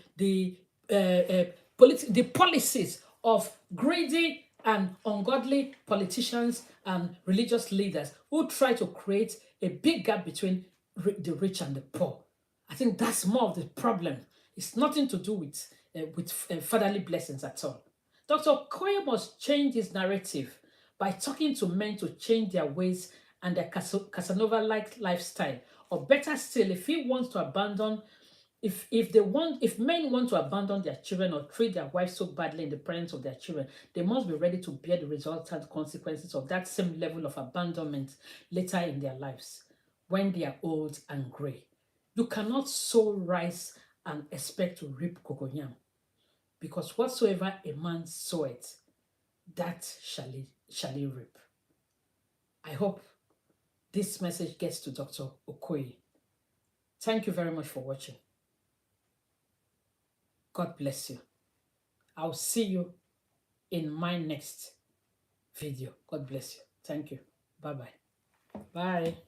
policies of greedy and ungodly politicians and religious leaders who try to create a big gap between the rich and the poor. I think that's more of the problem. It's nothing to do with fatherly blessings at all. Dr. Koye must change his narrative by talking to men to change their ways and their Casanova-like lifestyle. Or better still, if he wants to abandon, if men want to abandon their children or treat their wives so badly in the presence of their children, they must be ready to bear the resultant consequences of that same level of abandonment later in their lives when they are old and gray. You cannot sow rice and expect to reap cocoyam, because whatsoever a man soweth, that shall he reap. I hope this message gets to Dr. Okoye. Thank you very much for watching. God bless you. I'll see you in my next video. God bless you. Thank you. Bye-bye. Bye.